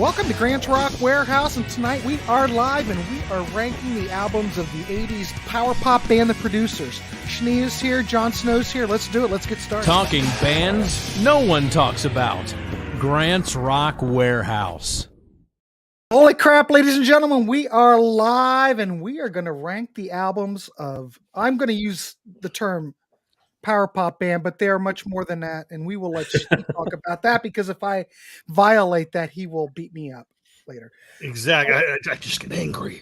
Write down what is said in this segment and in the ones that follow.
Welcome to Grant's Rock Warehouse, and tonight we are live and we are ranking the albums of the 80s power pop band, The Producers. Schnee is here, Jon Snow's here. Let's do it. Let's get started. Talking bands no one talks about. Grant's Rock Warehouse. Holy crap, ladies and gentlemen, we are live and we are going to rank the albums of, I'm going to use the term power pop band, but they are much more than that, and we will let Schnee talk about that, because if I violate that, he will beat me up later. Exactly. I just get angry.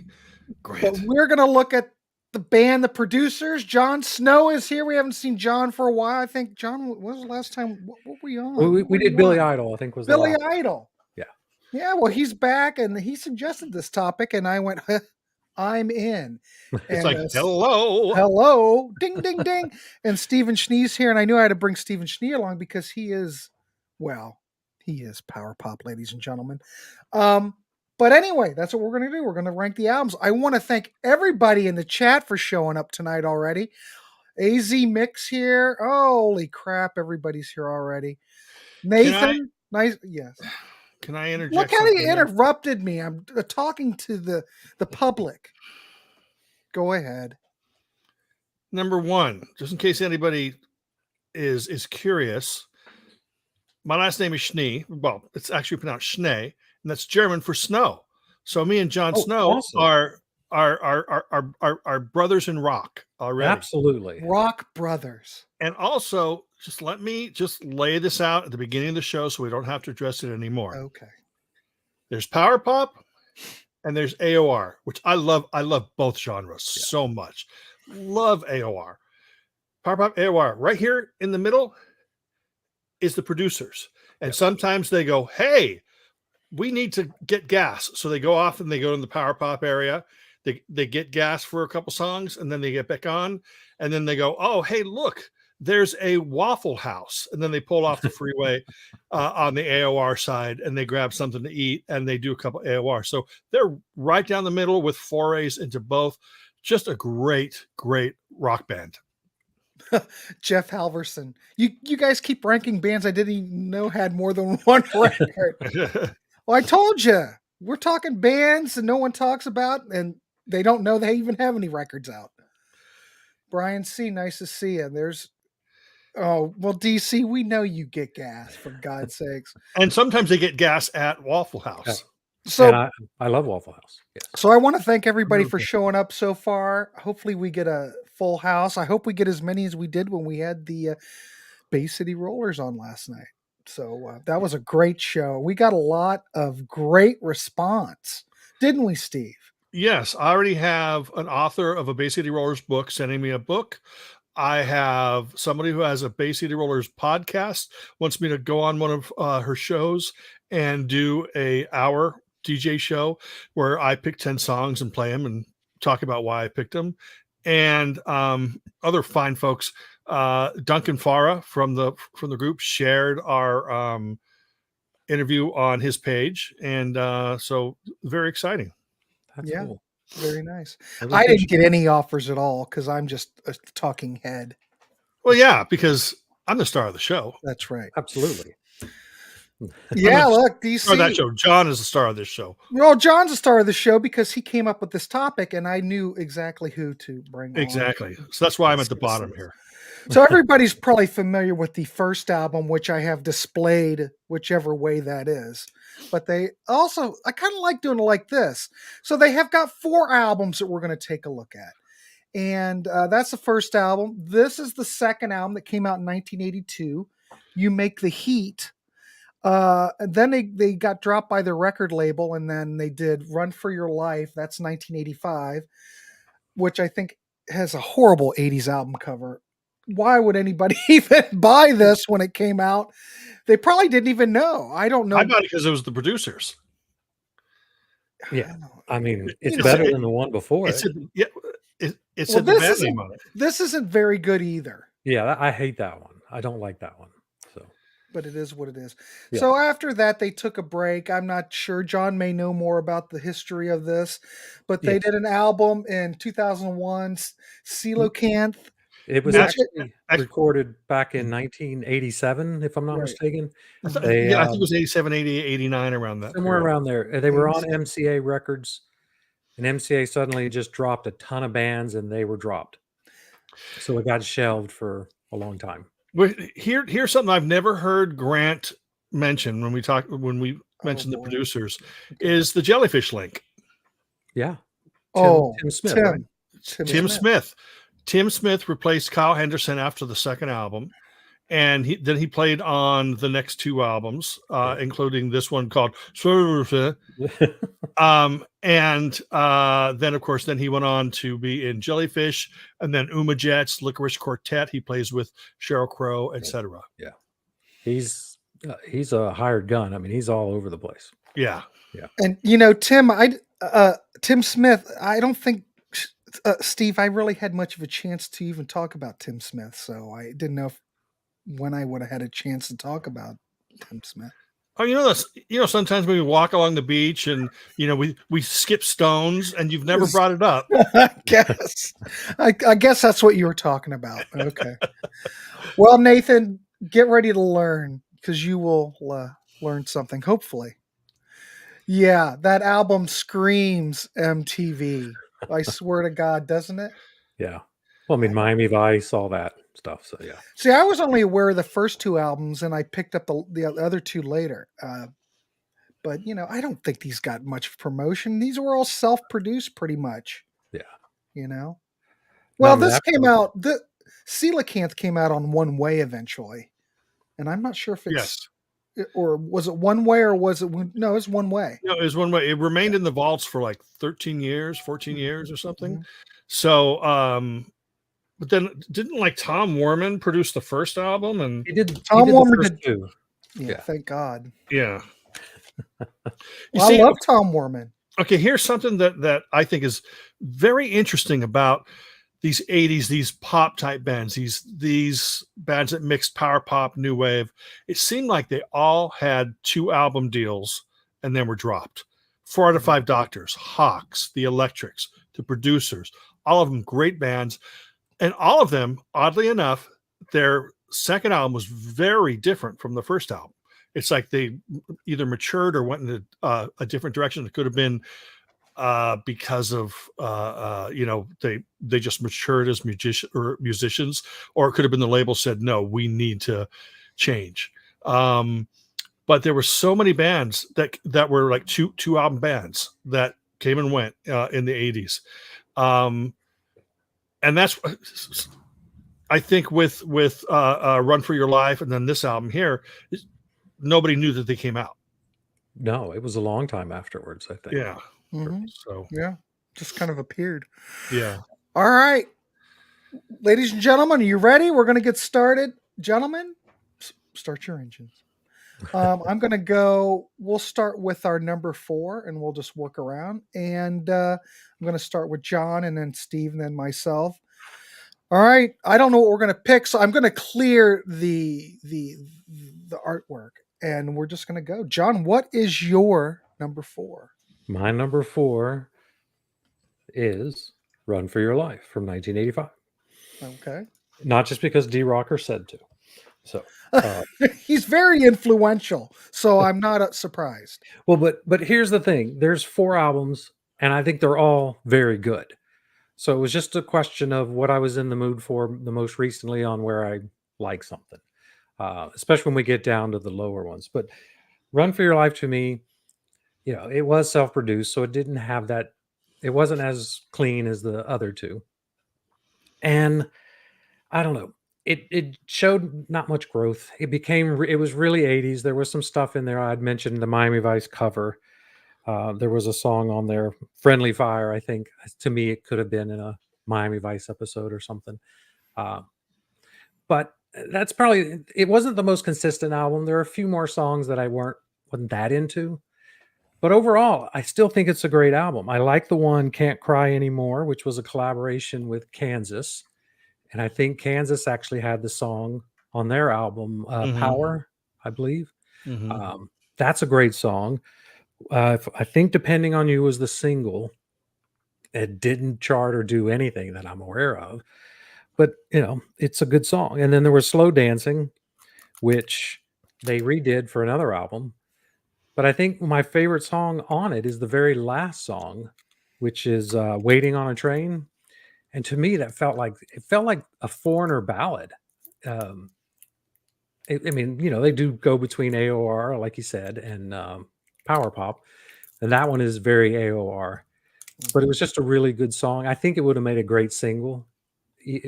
Grant. But we're going to look at the band, The Producers. Jon Snow is here. We haven't seen John for a while. I think, John, what was the last time? What were we on? We did Billy Idol, I think was Billy the last. Idol. Yeah. Yeah, well, he's back, and he suggested this topic, and I went, I'm in. It's and, like, hello, ding, ding, ding. And Stephen Schnee's here, and I knew I had to bring Stephen Schnee along because he is power pop, ladies and gentlemen. But anyway, that's what we're going to do. We're going to rank the albums. I want to thank everybody in the chat for showing up tonight already. AZ Mix here. Oh, holy crap, everybody's here already. Nathan, nice, yes. Can I interject? Look how he interrupted me. I'm talking to the public. Go ahead. Number one, just in case anybody is curious, my last name is Schnee. Well, it's actually pronounced Schnee, and that's German for snow. So me and Jon Snow awesome. are brothers in rock already. Absolutely. Rock brothers. And also, just let me just lay this out at the beginning of the show so we don't have to address it anymore. Okay. There's power pop and there's AOR, which I love. I love both genres so much. Love AOR. Power pop, AOR. Right here in the middle is The Producers. And sometimes they go, hey, we need to get gas. So they go off and they go in the power pop area. They get gas for a couple songs and then they get back on. And then they go, oh, hey, look, there's a Waffle House. And then they pull off the freeway on the AOR side and they grab something to eat and they do a couple AOR. So they're right down the middle with forays into both. Just a great, great rock band. Jeff Halverson. You guys keep ranking bands I didn't even know had more than one record. Well, I told you. We're talking bands that no one talks about, and they don't know they even have any records out. Brian C., nice to see you. DC, we know you get gas, for God's sakes. And sometimes they get gas at Waffle House. Yeah. So I love Waffle House. Yes. So I want to thank everybody for showing up so far. Hopefully we get a full house. I hope we get as many as we did when we had the Bay City Rollers on last night. So that was a great show. We got a lot of great response, didn't we, Steve? Yes, I already have an author of a Bay City Rollers book sending me a book. I have somebody who has a Bay City Rollers podcast, wants me to go on one of her shows and do a hour DJ show where I pick 10 songs and play them and talk about why I picked them. And other fine folks, Duncan Farah from the group shared our interview on his page. And so very exciting. That's cool. Very nice. I didn't get any offers at all because I'm just a talking head. Well, yeah, because I'm the star of the show. That's right. Absolutely. Yeah, look, DC. That show. John is the star of this show. Well, John's the star of the show because he came up with this topic, and I knew exactly who to bring on. Exactly. So that's why I'm at the bottom here. So everybody's probably familiar with the first album, which I have displayed whichever way that is. But they also, I kind of like doing it like this. So they have got 4 albums that we're going to take a look at. And that's the first album. This is the second album that came out in 1982. You Make the Heat. And then they got dropped by their record label, and then they did Run for Your Life. That's 1985, which I think has a horrible 80s album cover. Why would anybody even buy this when it came out? They probably didn't even know. I don't know. I bought it because it was The Producers. Yeah. I mean, it's better than the one before. It's the band name on it. This isn't very good either. Yeah, I hate that one. I don't like that one. So, but it is what it is. Yeah. So after that, they took a break. I'm not sure. John may know more about the history of this, but they did an album in 2001, Coelacanth. It was Which- actually recorded back in 1987, if I'm not Right. mistaken. I They, think it was 87, 88, 89 around that. somewhere period. around there. They were on MCA Records, and MCA suddenly just dropped a ton of bands, and they were dropped. So it got shelved for a long time. Well, here's something I've never heard Grant mention when we mentioned the boy. producers is the Jellyfish link. Yeah. Tim Smith, Tim. right? Tim Smith. Tim Smith replaced Kyle Henderson after the second album, and then he played on the next two albums, including this one called then of course he went on to be in Jellyfish, and then Uma Jets, Licorice Quartet. He plays with Sheryl Crow, etc. Yeah, he's a hired gun. I mean, he's all over the place. Yeah. And Tim Smith, I don't think Steve, I really had much of a chance to even talk about Tim Smith, so I didn't know when I would have had a chance to talk about Tim Smith. Oh, sometimes when we walk along the beach and we skip stones, and you've never brought it up. I guess that's what you were talking about. Okay. Well, Nathan, get ready to learn, because you will learn something, hopefully. Yeah, that album screams MTV. I swear to God, doesn't it? Yeah. Well, I mean, Miami Vice, all that stuff. So yeah. See, I was only aware of the first two albums, and I picked up the other two later. But I don't think these got much promotion. These were all self-produced, pretty much. Yeah. Well, this came out. The Coelacanth came out on One Way eventually, and I'm not sure if it's or was it One Way or was it no? It was One Way. No, it was One Way. It remained in the vaults for like 13 years, 14 years or something. So, but then didn't Tom Worman produce the first album? And he did. Tom Worman did too. Yeah, thank God. Yeah. I love Tom Worman. Okay, here's something that I think is very interesting about these 80s, these pop type bands, these bands that mixed power pop, new wave. It seemed like they all had 2 album deals and then were dropped. 4 out of 5 Doctors, Hawks, the Electrics, the Producers, all of them great bands. And all of them, oddly enough, their second album was very different from the first album. It's like they either matured or went in a different direction. It could have been because of they just matured as musicians, or it could have been the label said, no, we need to change. But there were so many bands that were like two album bands that came and went in the 80s. And that's, I think, with Run for Your Life and then this album here, nobody knew that they came out. No, it was a long time afterwards, I think. Yeah. Mm-hmm. So yeah, just kind of appeared. Yeah. All right, ladies and gentlemen, are you ready? We're going to get started. Gentlemen, start your engines. I'm going to go. We'll start with our number 4, and we'll just work around. And I'm going to start with John, and then Steve, and then myself. All right. I don't know what we're going to pick, so I'm going to clear the artwork, and we're just going to go. John, what is your number 4? My number 4 is Run for Your Life from 1985. Okay. Not just because D-Rocker said to. So he's very influential, so I'm not surprised. Well, but here's the thing. There's 4 albums, and I think they're all very good. So it was just a question of what I was in the mood for the most recently on where I like something, especially when we get down to the lower ones. But Run for Your Life to me, it was self-produced, so it didn't have that. It wasn't as clean as the other 2. And I don't know. It showed not much growth. It was really 80s. There was some stuff in there. I'd mentioned the Miami Vice cover. There was a song on there, Friendly Fire, I think. To me, it could have been in a Miami Vice episode or something. But that's probably, it wasn't the most consistent album. There are a few more songs that I wasn't that into. But overall, I still think it's a great album. I like the one Can't Cry Anymore, which was a collaboration with Kansas. And I think Kansas actually had the song on their album, Power, I believe. Mm-hmm. That's a great song. I think Depending on You was the single. It didn't chart or do anything that I'm aware of. but it's a good song. And then there was Slow Dancing, which they redid for another album. But I think my favorite song on it is the very last song, which is Waiting on a Train. And to me, that felt like a Foreigner ballad. I mean, they do go between AOR, like you said, and power pop, and that one is very AOR. But it was just a really good song. I think it would have made a great single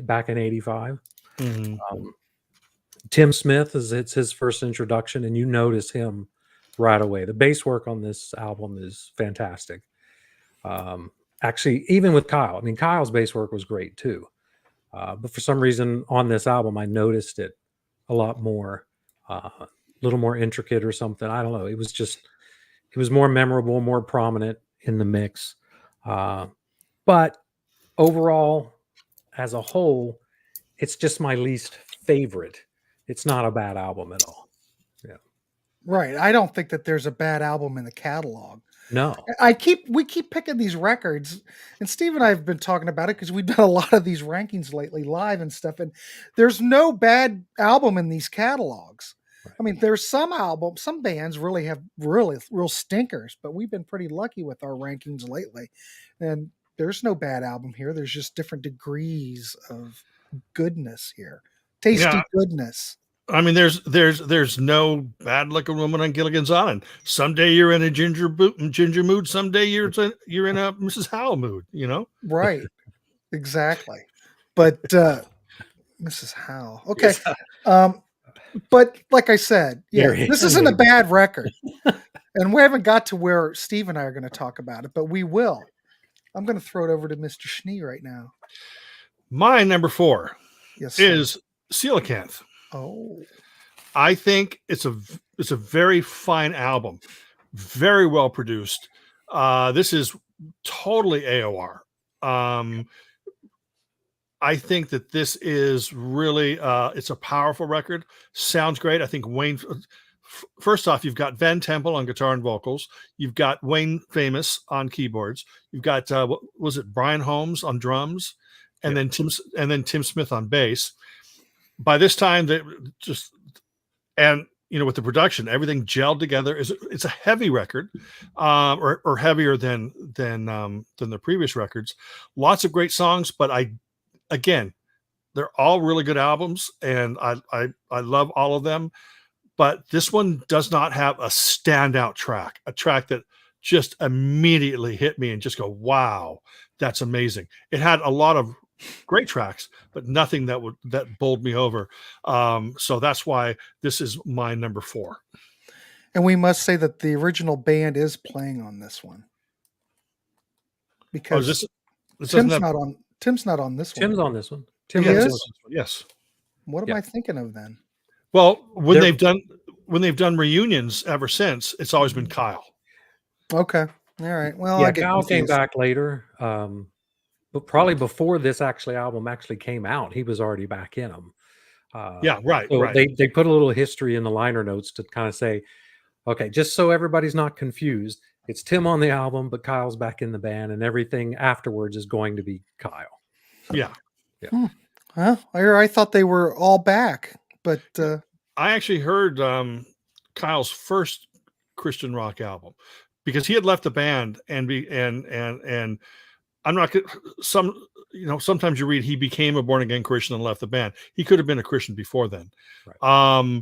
back in '85. Tim Smith it's his first introduction, and you notice him right away. The bass work on this album is fantastic. Actually, even with Kyle, I mean, Kyle's bass work was great too. But for some reason on this album, I noticed it a lot more, a little more intricate or something. I don't know. It was more memorable, more prominent in the mix. But overall, as a whole, it's just my least favorite. It's not a bad album at all. Yeah. Right. I don't think that there's a bad album in the catalog. No. We keep picking these records, and Steve and I have been talking about it because we've done a lot of these rankings lately live and stuff, and there's no bad album in these catalogs. Right. I mean, there's some bands really have real stinkers, but we've been pretty lucky with our rankings lately. And there's no bad album here. There's just different degrees of goodness here. Tasty goodness. I mean, there's no bad looking woman on Gilligan's Island. Someday you're in a ginger mood. Someday you're in a Mrs. Howe mood. Right? Exactly. But Mrs. Howe. Okay. But like I said, this isn't a bad record, and we haven't got to where Steve and I are going to talk about it, but we will. I'm going to throw it over to Mr. Schnee right now. My number 4 is sir. Coelacanth. Oh, I think it's a very fine album, very well produced. This is totally AOR. I think that this is really it's a powerful record. Sounds great. I think Wayne. First off, you've got Van Temple on guitar and vocals. You've got Wayne Famous on keyboards. You've got what was it, Brian Holmes on drums, and then Tim Smith on bass. By this time, with the production, everything gelled together. It's a heavy record, or heavier than the previous records. Lots of great songs, but again, they're all really good albums, and I love all of them. But this one does not have a standout track, a track that just immediately hit me and just go, wow, that's amazing. It had a lot of great tracks, but nothing that bowled me over. So that's why this is my number 4. And we must say that the original band is playing on this one, because Tim's not on this one. Tim's on this one. Tim is? Yes. What am I thinking of then? Well, when they've done reunions ever since, it's always been Kyle. Okay. All right. Well, Kyle came back later. But probably before this album actually came out, he was already back in them. Right. So right. They put a little history in the liner notes to kind of say, okay, just so everybody's not confused, it's Tim on the album, but Kyle's back in the band, and everything afterwards is going to be Kyle. Yeah. Well, I thought they were all back, but I actually heard Kyle's first Christian rock album, because he had left the band and I'm not sometimes you read he became a born again Christian and left the band. He could have been a Christian before then. Right.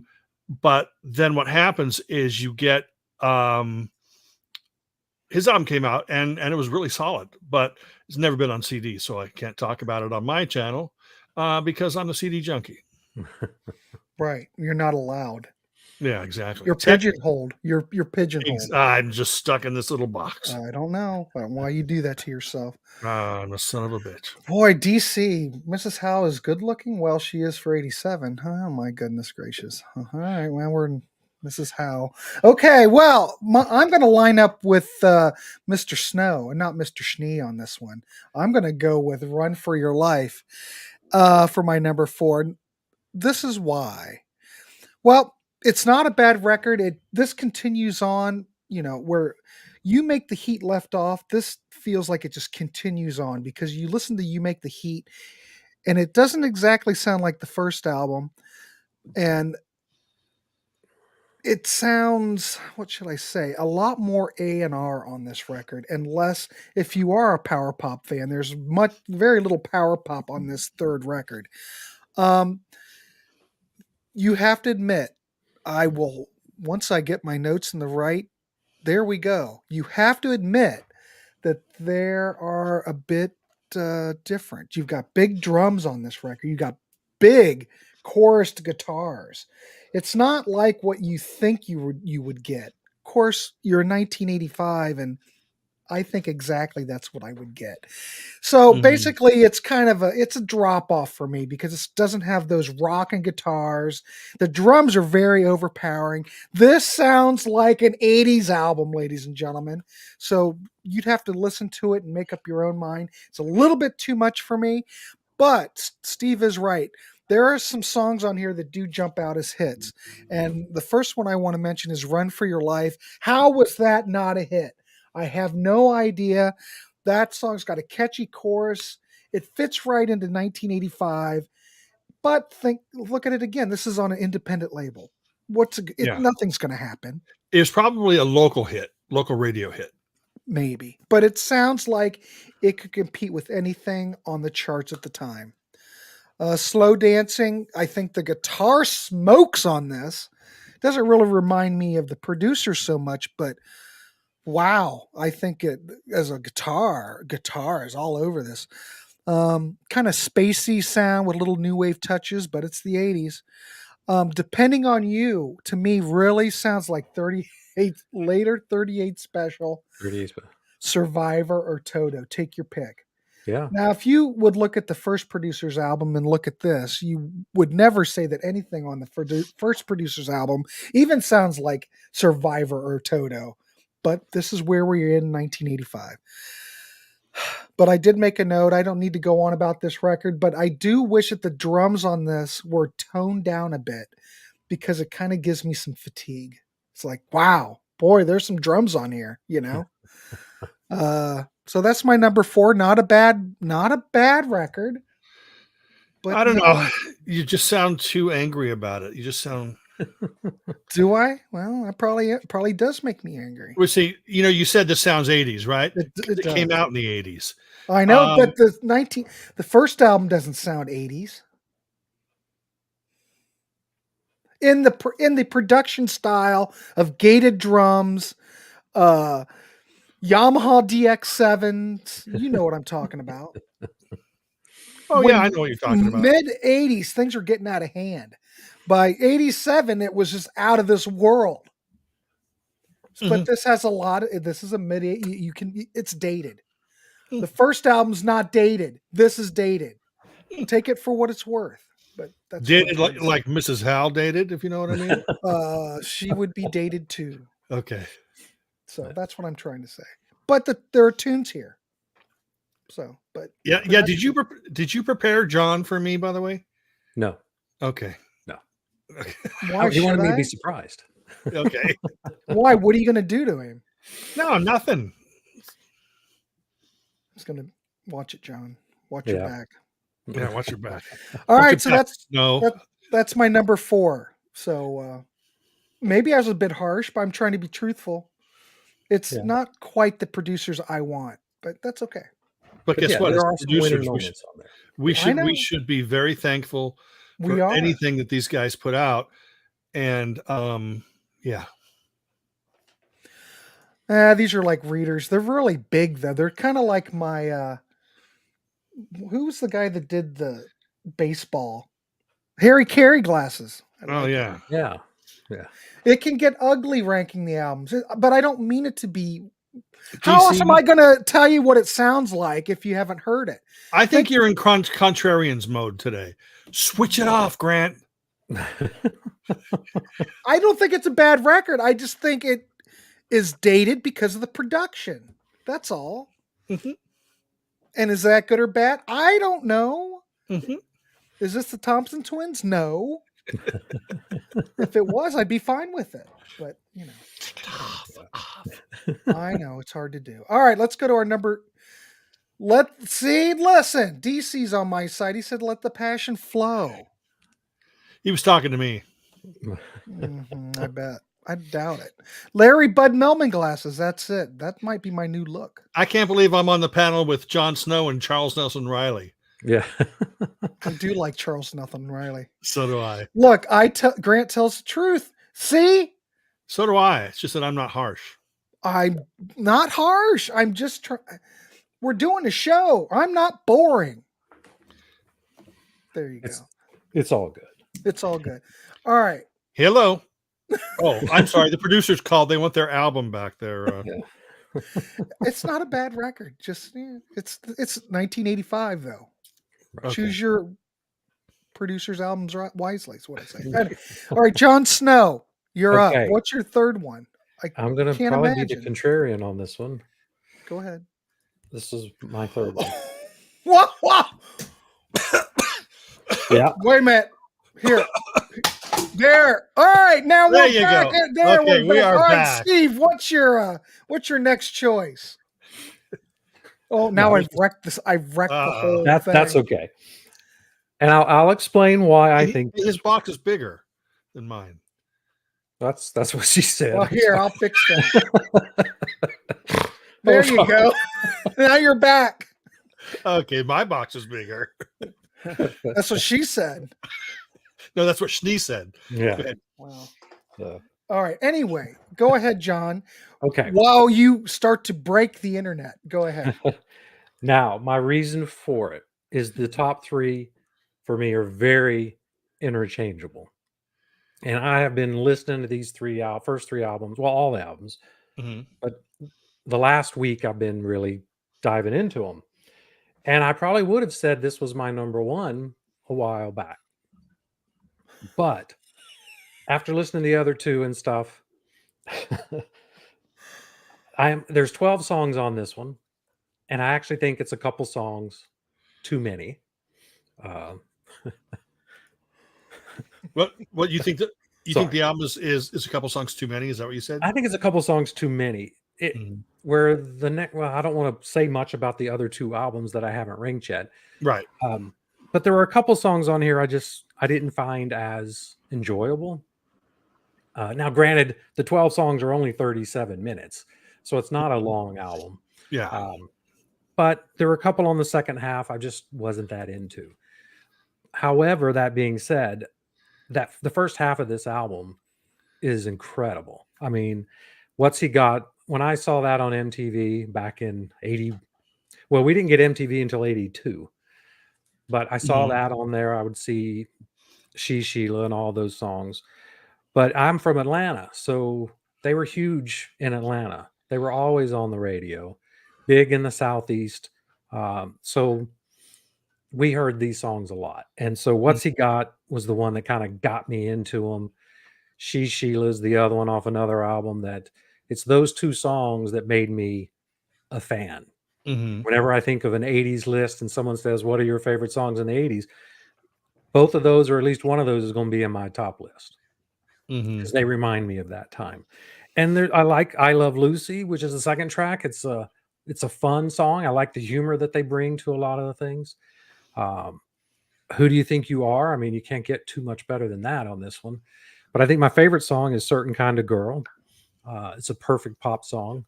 But then what happens is you get his album came out and it was really solid, but it's never been on CD, so I can't talk about it on my channel because I'm a CD junkie. Right. You're not allowed. Yeah, exactly. You're pigeonholed. You're pigeonholed. I'm just stuck in this little box. I don't know why you do that to yourself. I'm a son of a bitch. Boy, DC, Mrs. Howe is good looking. Well, she is for 87. Oh, my goodness gracious. All right, well, we're in Mrs. Howe. Okay, well, I'm going to line up with Mr. Snow and not Mr. Schnee on this one. I'm going to go with Run for Your Life for my number 4. This is why. Well, it's not a bad record. This continues on, where You Make the Heat left off. This feels like it just continues on, because you listen to You Make the Heat and it doesn't exactly sound like the first album. And it sounds, what should I say, a lot more A&R on this record, and less, if you are a power pop fan, there's very little power pop on this third record. You have to admit, I will, once I get my notes in the right, there we go. You have to admit that there are a bit different. You've got big drums on this record. You got big chorused guitars. It's not like what you think you would get. Of course, you're in 1985, and I think exactly that's what I would get. So basically, it's kind of a drop off for me because it doesn't have those rocking guitars. The drums are very overpowering. This sounds like an 80s album, ladies and gentlemen. So you'd have to listen to it and make up your own mind. It's a little bit too much for me, but Steve is right. There are some songs on here that do jump out as hits. And the first one I want to mention is Run for Your Life. How was that not a hit? I have no idea. That song's got a catchy chorus. It fits right into 1985. But look at it again. This is on an independent label. Nothing's going to happen. It was probably a local radio hit. Maybe. But it sounds like it could compete with anything on the charts at the time. Slow Dancing, I think the guitar smokes on this. Doesn't really remind me of the producer so much, but wow, I think it as a guitar is all over this. Kind of spacey sound with little new wave touches, but it's the 80s. Depending on You, to me, really sounds like 38 Special, 38 Survivor, or Toto. Take your pick. Yeah. Now, if you would look at the first producer's album and look at this, you would never say that anything on the first producer's album even sounds like Survivor or Toto. But this is where we're in 1985. But I did make a note. I don't need to go on about this record, but I do wish that the drums on this were toned down a bit because it kind of gives me some fatigue. It's like, wow, boy, there's some drums on here, you know? So that's my number 4. Not a bad record. But I don't know. You just sound too angry about it. You just sound. Do I? Well, it probably does make me angry. Well, see, you said this sounds 80s, right? It came out in the 80s. I know, but the first album doesn't sound 80s. In the production style of gated drums, Yamaha DX7s, you know what I'm talking about. Yeah, I know what you're talking about. Mid 80s, things were getting out of hand. By 87, it was just out of this world. But this has this is a mid, it's dated. The first album's not dated. This is dated. Take it for what it's worth. But that's dated like Mrs. Hal dated, if you know what I mean. She would be dated too. Okay. So that's what I'm trying to say. But there are tunes here. So, but yeah. Did you prepare John for me, by the way? No. Okay. No. Okay. Why he wanted me to be surprised. Okay. Why? What are you going to do to him? No, nothing. I'm just going to watch it, John. Watch your back. Yeah, watch your back. All right, so back. that's my number 4. So maybe I was a bit harsh, but I'm trying to be truthful. It's not quite the producers I want, but that's okay. But guess what? There are some winning producers, moments on there. we should be very thankful for anything that these guys put out. And these are like readers. They're really big though. They're kind of like my who was the guy that did the baseball? Harry Carey glasses. Yeah. Yeah. It can get ugly ranking the albums, but I don't mean it to be. How else am I going to tell you what it sounds like if you haven't heard it? I think you're in Contrarians mode today. Switch it off, Grant. I don't think it's a bad record. I just think it is dated because of the production. That's all. Mm-hmm. And is that good or bad? I don't know. Mm-hmm. Is this the Thompson twins? No. If it was, I'd be fine with it. But, Off. I know it's hard to do. All right, let's go to our number Listen, DC's on my side. He said, let the passion flow. He was talking to me. I bet. I doubt it. Larry Bud Melman glasses. That's it. That might be my new look. I can't believe I'm on the panel with Jon Snow and Charles Nelson Riley. Yeah. I do like Charles Nelson Riley. So do I. Look, Grant tells the truth. See? So do I. It's just that I'm not harsh. I'm not harsh. I'm just we're doing a show. I'm not boring. There you go. It's all good. It's all good. All right. Hello. Oh, I'm sorry. The producers called. They want their album back there. Yeah. It's not a bad record. Just it's 1985 though. Okay. Choose your producer's albums wisely. Is what I say. All right, Jon Snow, you're up. What's your third one? I'm going to probably be the contrarian on this one. Go ahead. This is my third one. Whoa. Yeah. Wait a minute. Here. There. All right. Now there we're you back. go. There okay, we are All right, back. Steve, what's your next choice? Oh, now I've wrecked this. I've wrecked the whole thing. That's okay. And I'll explain why I think his box is bigger than mine. That's what she said. Well, here, I'll fix that. There you go. Now you're back. Okay, my box is bigger. That's what she said. No, that's what Schnee said. Yeah. Wow. All right. Anyway, go ahead, John. Okay. While you start to break the internet, go ahead. Now, my reason for it is the top three for me are very interchangeable. And I have been listening to these first three albums, well, all the albums, but the last week I've been really diving into them. And I probably would have said this was my number one a while back. But after listening to the other two and stuff, there's 12 songs on this one. And I actually think it's a couple songs too many. What you think that you think the album is a couple songs too many? Is that what you said? I think it's a couple songs too many. Where the next, well, I don't want to say much about the other two albums that I haven't ranked yet. Right. But there were a couple songs on here I didn't find as enjoyable. Now, granted, the 12 songs are only 37 minutes, so it's not a long album. Yeah. But there were a couple on the second half I just wasn't that into. However, that being said, that the first half of this album is incredible. I mean, what's he got? When I saw that on MTV back in 80, well, we didn't get MTV until 82, but I saw that on there. I would see Sheila and all those songs. But I'm from Atlanta, so they were huge in Atlanta. They were always on the radio, big in the Southeast. So we heard these songs a lot. And so What's He Got was the one that kind of got me into them. Sheila's the other one off another album that it's those two songs that made me a fan. Whenever I think of an 80s list and someone says, what are your favorite songs in the 80s? Both of those, or at least one of those, is going to be in my top list because they remind me of that time. And I like I Love Lucy, which is the second track. It's a fun song. I like the humor that they bring to a lot of the things. Who Do You Think You Are? I mean, you can't get too much better than that on this one. But I think my favorite song is Certain Kind of Girl. It's a perfect pop song.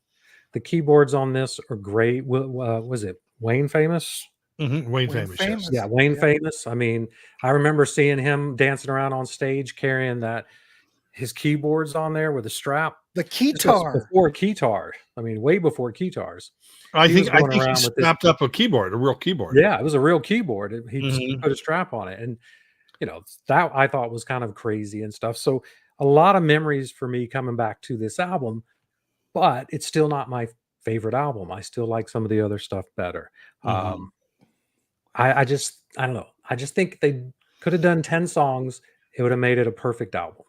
The keyboards on this are great. Was it Wayne Famous? Wayne Famous. Yes. Yeah, Wayne Famous. I mean, I remember seeing him dancing around on stage carrying his keyboards on there with a strap. The keytar. Before keytar. I mean, way before keytars. I think he snapped up a keyboard, a real keyboard. Yeah, it was a real keyboard. He put a strap on it. And, that I thought was kind of crazy and stuff. So a lot of memories for me coming back to this album, but it's still not my favorite album. I still like some of the other stuff better. I don't know. I just think they could have done 10 songs. It would have made it a perfect album.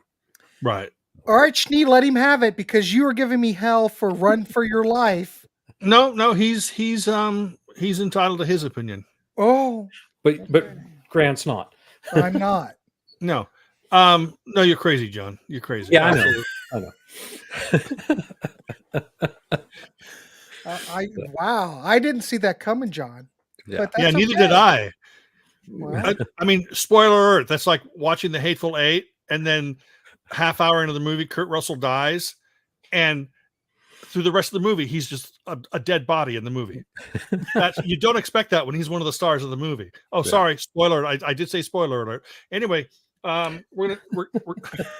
Right. All right, Schnee, let him have it because you were giving me hell for Run for Your Life. No, he's entitled to his opinion. Oh, but Grant's not. I'm not. No. No, you're crazy, John. You're crazy. Yeah, I know. Wow, I didn't see that coming, John. Yeah. But Yeah, that's neither okay. did I. Wow. I mean, spoiler alert, that's like watching The Hateful Eight, and then half hour into the movie, Kurt Russell dies, and through the rest of the movie, he's just a dead body in the movie. You don't expect that when he's one of the stars of the movie. Oh, sorry, spoiler. I did say spoiler alert. Anyway, we're gonna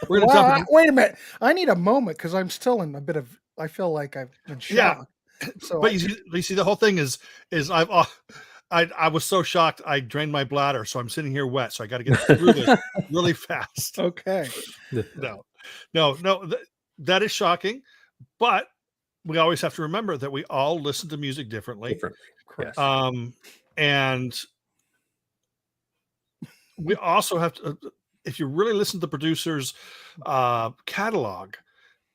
jump in. Wait a minute. I need a moment because I'm still in a bit of. I feel like I've been shocked. So, But you see, the whole thing is I was so shocked I drained my bladder, so I'm sitting here wet. So I got to get through this really fast. okay. No, that is shocking, but we always have to remember that we all listen to music differently. Yes. And we also have to, if you really listen to the producer's catalog,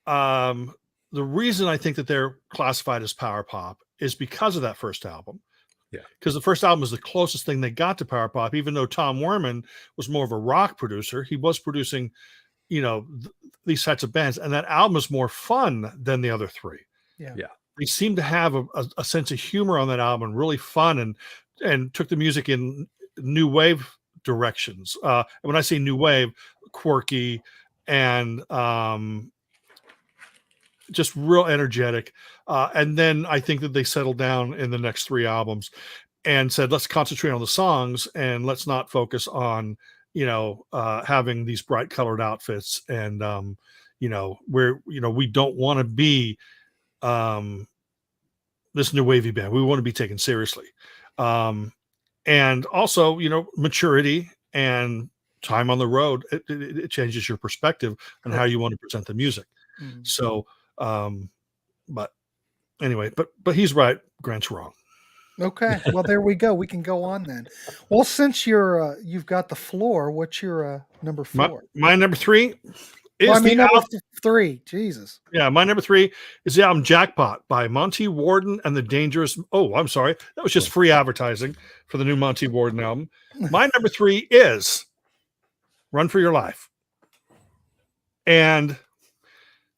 the reason I think that they're classified as power pop is because of that first album. Yeah. Because the first album was the closest thing they got to power pop, even though Tom Werman was more of a rock producer. He was producing, these types of bands, and that album is more fun than the other three. Yeah. They seem to have a sense of humor on that album, really fun, and took the music in new wave directions. And when I say new wave, quirky and just real energetic. And then I think that they settled down in the next three albums and said, let's concentrate on the songs and let's not focus on, having these bright colored outfits. And, we don't want to be this new wavy band. We want to be taken seriously. And also, maturity and time on the road, it changes your perspective on how you want to present the music. Mm-hmm. So, but anyway, but he's right. Grant's wrong. Okay. Well, there we go. We can go on then. Well, since you've got the floor, what's your number 4? My number 3 is number 3. Jesus. Yeah, my number 3 is the album Jackpot by Monty Warden and the Dangerous. Oh, I'm sorry. That was just free advertising for the new Monty Warden album. My number 3 is Run for Your Life. And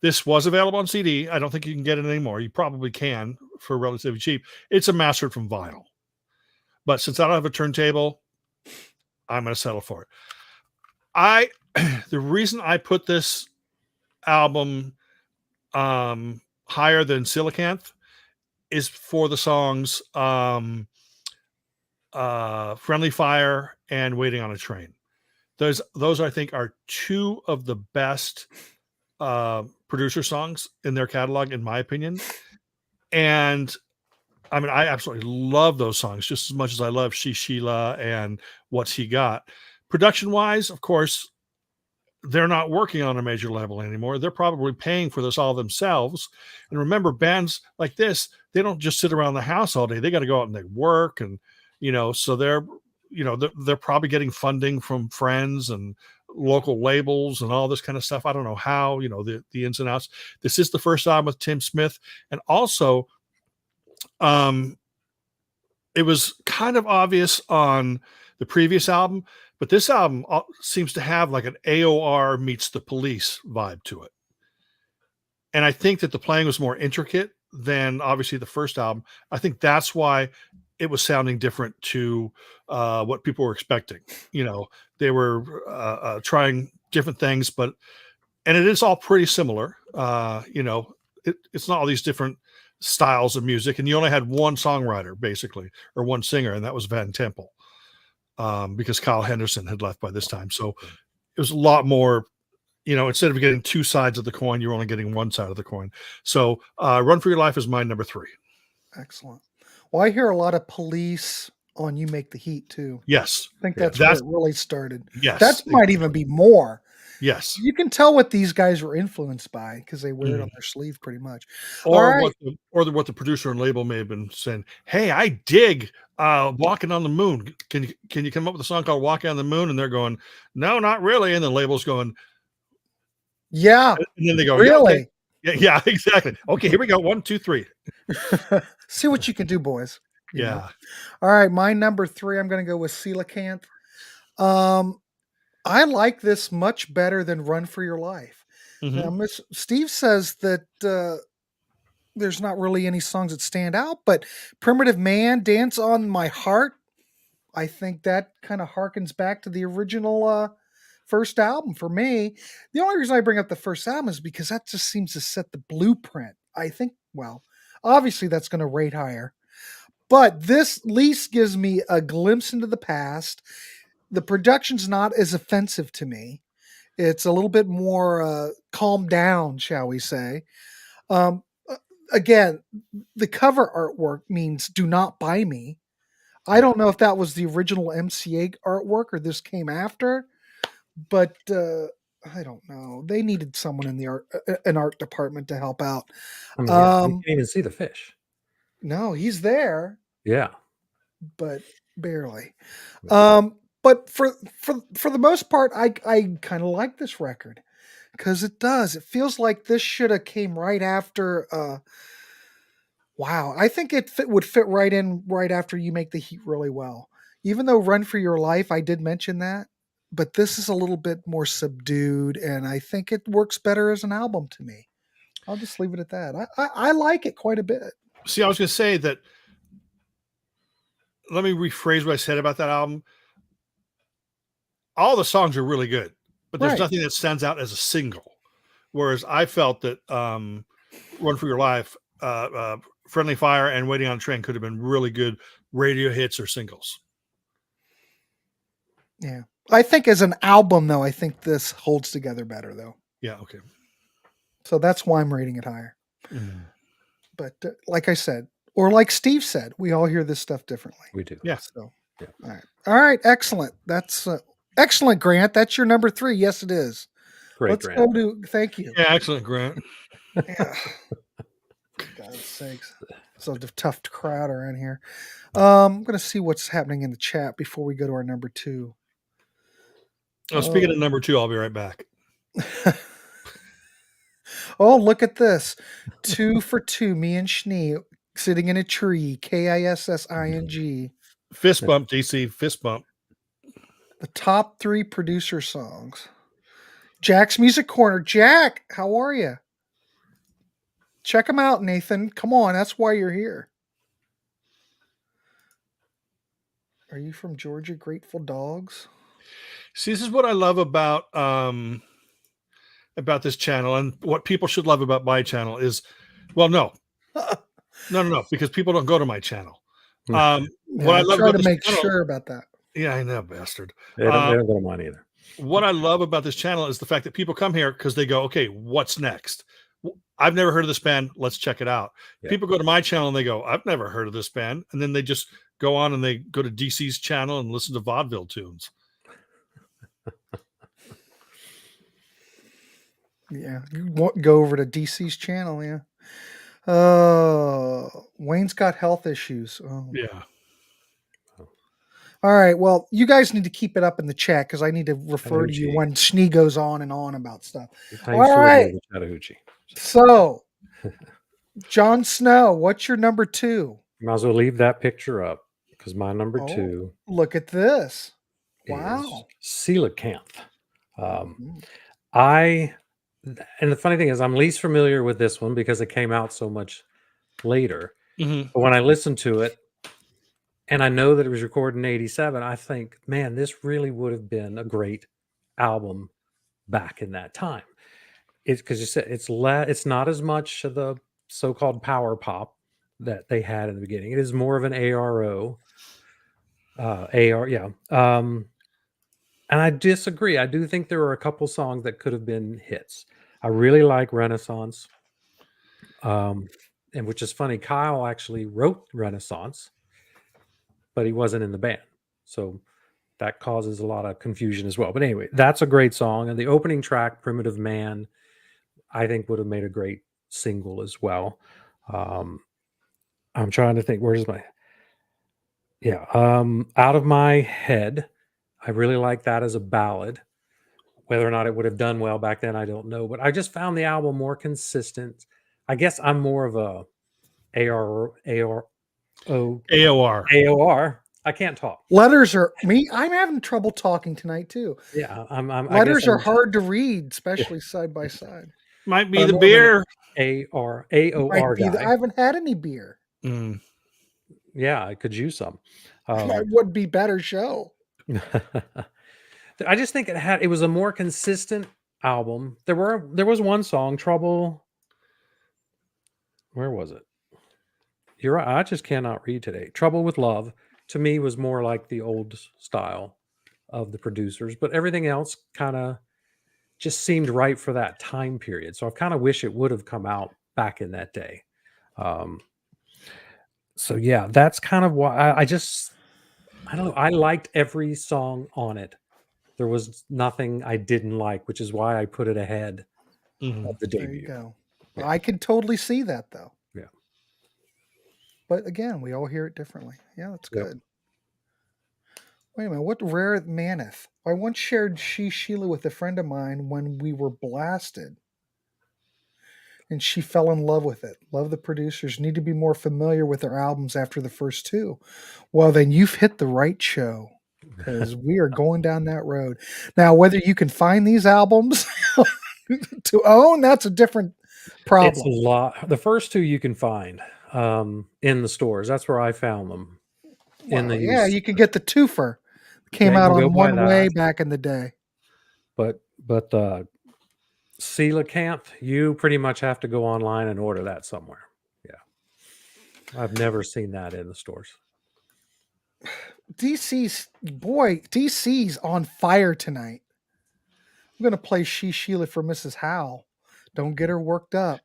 this was available on CD. I don't think you can get it anymore. You probably can for relatively cheap. It's a mastered from vinyl. But since I don't have a turntable, I'm going to settle for it. The reason I put this album higher than Coelacanth is for the songs Friendly Fire and Waiting on a Train. Those I think are two of the best producer songs in their catalog, in my opinion. And I mean, I absolutely love those songs just as much as I love She Sheila and What's He Got. Production wise, of course, they're not working on a major label anymore. They're probably paying for this all themselves. And remember, bands like this, they don't just sit around the house all day. They got to go out and they work. And, so they're probably getting funding from friends and local labels and all this kind of stuff. I don't know how, the ins and outs. This is the first album with Tim Smith. And also, it was kind of obvious on the previous album, but this album seems to have like an AOR meets the Police vibe to it. And I think that the playing was more intricate than obviously the first album. I think that's why it was sounding different to what people were expecting. They were trying different things, and it is all pretty similar. It's not all these different styles of music, and you only had one songwriter basically, or one singer, and that was Van Temple, because Kyle Henderson had left by this time. So it was a lot more, instead of getting two sides of the coin, you're only getting one side of the coin. So Run for Your Life is my number 3. Excellent. Well, I hear a lot of Police on You Make the Heat too. Yes. I think that's where it really started. Yes. That might even be more. Yes. You can tell what these guys were influenced by because they wear it on their sleeve pretty much. Or what the producer and label may have been saying, hey, I dig Walking on the Moon. Can you come up with a song called Walking on the Moon? And they're going, no, not really. And the label's going, yeah. And then they go, really? Yeah, exactly. Okay, here we go. 1, 2, 3. See what you can do, boys. You yeah. know? All right, my number 3, I'm going to go with Coelacanth. I like this much better than Run for Your Life. Mm-hmm. Now, Steve says that there's not really any songs that stand out, but Primitive Man, Dance on My Heart, I think that kind of harkens back to the original first album for me. The only reason I bring up the first album is because that just seems to set the blueprint. I think, well, obviously that's going to rate higher, but this at least gives me a glimpse into the past. The production's not as offensive to me. It's a little bit more calmed down, shall we say. Um, Again, the cover artwork means "Do not buy me." I don't know if that was the original MCA artwork or this came after, but I don't know. They needed someone in the an art department to help out. I mean, yeah, you can't even see the fish. No, he's there, Yeah. but barely. But for the most part, I kind of like this record because it does. It feels like this should have came right after. Wow, I think would fit right in right after You Make the Heat really well. Even though Run for Your Life, I did mention that, but this is a little bit more subdued, and I think it works better as an album to me. I'll just leave it at that. I like it quite a bit. See, I was going to say that. Let me rephrase what I said about that album. All the songs are really good, but there's Right. nothing that stands out as a single. Whereas I felt that Run for Your Life, Friendly Fire, and Waiting on a Train could have been really good radio hits or singles. Yeah. I think as an album, though, I think this holds together better, though. Yeah, okay. So that's why I'm rating it higher. Mm. But like I said, or like Steve said, we all hear this stuff differently. We do. Yeah. So, Yeah. All right. Excellent. That's excellent, Grant. That's your number 3. Yes, it is. Great, Let's Grant. go to, thank you. Yeah, excellent, Grant. Yeah. God's sakes. So a tough crowd around here. I'm going to see what's happening in the chat before we go to our number 2. Oh, speaking of number 2, I'll be right back. Oh, look at this. 2 for 2. Me and Schnee sitting in a tree. KISSING. Fist bump, DC. Fist bump. The top 3 producer songs. Jack's Music Corner. Jack, how are you? Check him out, Nathan. Come on, that's why you're here. Are you from Georgia? Grateful Dogs? See, this is what I love about this channel, and what people should love about my channel is, well, no, because people don't go to my channel. What I love try about to this make channel, sure about that. yeah, I know, bastard. They don't go to mine either. What I love about this channel is the fact that people come here because they go, okay, what's next? I've never heard of this band. Let's check it out. Yeah. People go to my channel and they go, I've never heard of this band. And then they just go on and they go to DC's channel and listen to vaudeville tunes. Yeah, you go over to DC's channel, yeah. Wayne's got health issues. Oh. Yeah. All right, well, you guys need to keep it up in the chat because I need to refer to you Chattahoochee. when Schnee goes on and on about stuff. Thanks All for right. the Chattahoochee. So, Jon Snow, what's your number 2? Might as well leave that picture up because my number Oh, 2 Look at this. is Wow. Coelacanth. And the funny thing is, I'm least familiar with this one because it came out so much later. Mm-hmm. But when I listened to it, and I know that it was recorded in '87, I think, man, this really would have been a great album back in that time. It's because you said it's not as much of the so-called power pop that they had in the beginning. It is more of an ARO. And I disagree. I do think there are a couple songs that could have been hits. I really like Renaissance. And which is funny, Kyle actually wrote Renaissance, but he wasn't in the band. So that causes a lot of confusion as well. But anyway, that's a great song. And the opening track, Primitive Man, I think would have made a great single as well. I'm trying to think, where's my... Yeah. Out of My Head, I really like that as a ballad. Whether or not it would have done well back then, I don't know. But I just found the album more consistent. I guess I'm more of a AOR. I can't talk. Letters are me. I'm having trouble talking tonight too. Yeah, Letters are hard to read, especially side by side. Might be I'm the more of an beer. Might AOR be guy. I haven't had any beer. Mm. Yeah, I could use some. It would be better show. I just think it was a more consistent album. There was one song, Trouble. Where was it? You're right. I just cannot read today. Trouble with Love to me was more like the old style of the producers, but everything else kind of just seemed right for that time period. So I kind of wish it would have come out back in that day. So yeah, that's kind of why I don't know. I liked every song on it. There was nothing I didn't like, which is why I put it ahead Mhm. of the There you debut. go. Yeah. I can totally see that though. Yeah. But again, we all hear it differently. Yeah, that's Yep. good. Wait a minute. What rare maneth? I once shared Sheila with a friend of mine when we were blasted. And she fell in love with it. Love the producers. Need to be more familiar with their albums after the first two. Well, then you've hit the right show because we are going down that road. Now, whether you can find these albums to own, that's a different problem. It's a lot. The first two you can find in the stores. That's where I found them. In Well, the yeah, used you can get the twofer. Came Yeah, you out can go on buy one way that. back in the day. But coelacanth, you pretty much have to go online and order that somewhere. Yeah. I've never seen that in the stores. DC's on fire tonight. I'm gonna play Sheila for Mrs. Howell. Don't get her worked up.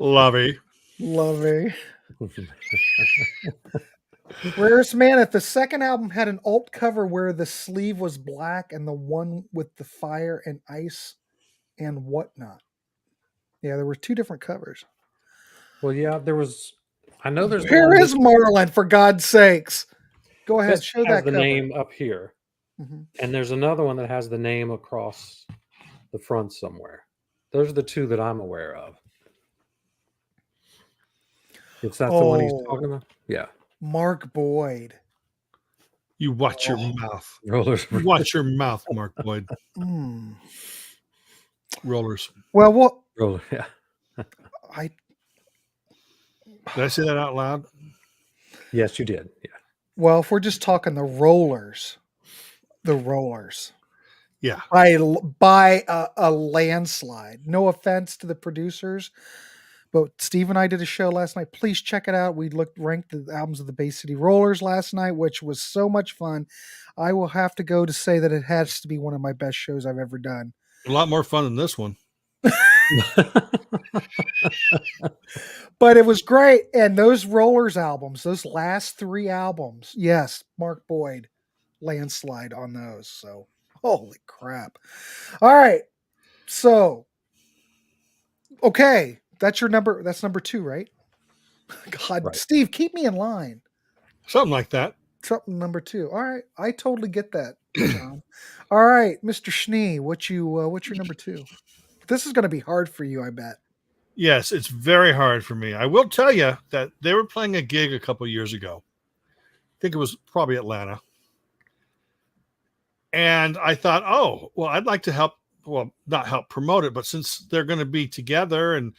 Lovey. Lovey. Rarest Maneth, the second album had an alt cover where the sleeve was black and the one with the fire and ice and whatnot. Yeah, there were two different covers. Well, yeah, there was. I know there's Where one is Marlon, for God's sakes? Go ahead, this show has that the cover. name up here, and there's another one that has the name across the front somewhere. Those are the two that I'm aware of. If that's the one he's talking about, yeah. Mark Boyd. You watch your mouth. Rollers. You watch your mouth, Mark Boyd. Mm. Rollers. Well, what Roller, yeah. I Did I say that out loud? Yes, you did. Yeah. well, if we're just talking the rollers. Yeah. By a landslide. No offense to the producers, but Steve and I did a show last night. Please check it out. We ranked the albums of the Bay City Rollers last night, which was so much fun. I will have to go to say that it has to be one of my best shows I've ever done. A lot more fun than this one. But it was great. And those Rollers albums, those last three albums, yes, Mark Boyd, landslide on those. So, holy crap. All right. So, okay. That's your number. That's number 2, right? God, Right. Steve, keep me in line. Something like that. Something number 2. All right. I totally get that, John. All right, Mr. Schnee, what's your number 2? This is going to be hard for you, I bet. Yes, it's very hard for me. I will tell you that they were playing a gig a couple years ago. I think it was probably Atlanta. And I thought, oh, well, I'd like to help. Well, not help promote it, but since they're going to be together and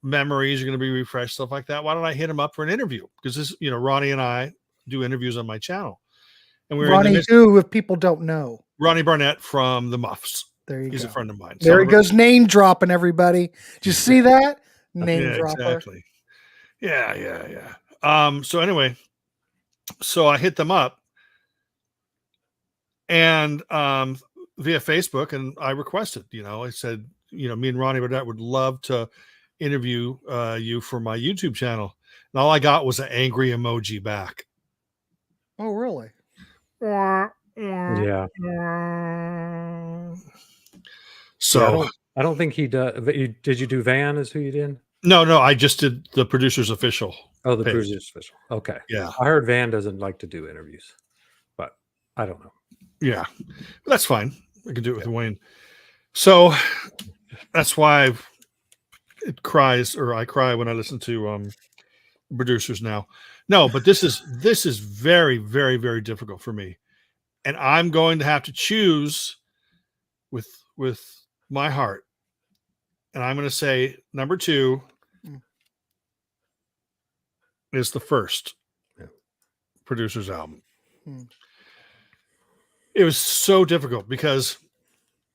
memories are going to be refreshed, stuff like that, why don't I hit them up for an interview? Because this, Ronnie and I do interviews on my channel. And we were Ronnie, who, if people don't know, Ronnie Barnett from the Muffs. There you He's go. a friend of mine. There he goes, name dropping everybody. Did you see that? Name dropper. Exactly. Yeah. So anyway, so I hit them up and via Facebook, and I requested, I said, me and Ronnie Barnett would love to interview you for my YouTube channel. And all I got was an angry emoji back. Oh, really? Yeah. So yeah, I don't think he does. Did you do Van? Is who you did? No, I just did the producer's official. Oh, the page. producer's official. Okay. Yeah. I heard Van doesn't like to do interviews, but I don't know. Yeah, that's fine. I can do it with Wayne. So that's why I cry when I listen to producers now. No, but this is very, very, very difficult for me. And I'm going to have to choose with my heart. and I'm going to say number 2 is the first Producers album. It was so difficult because,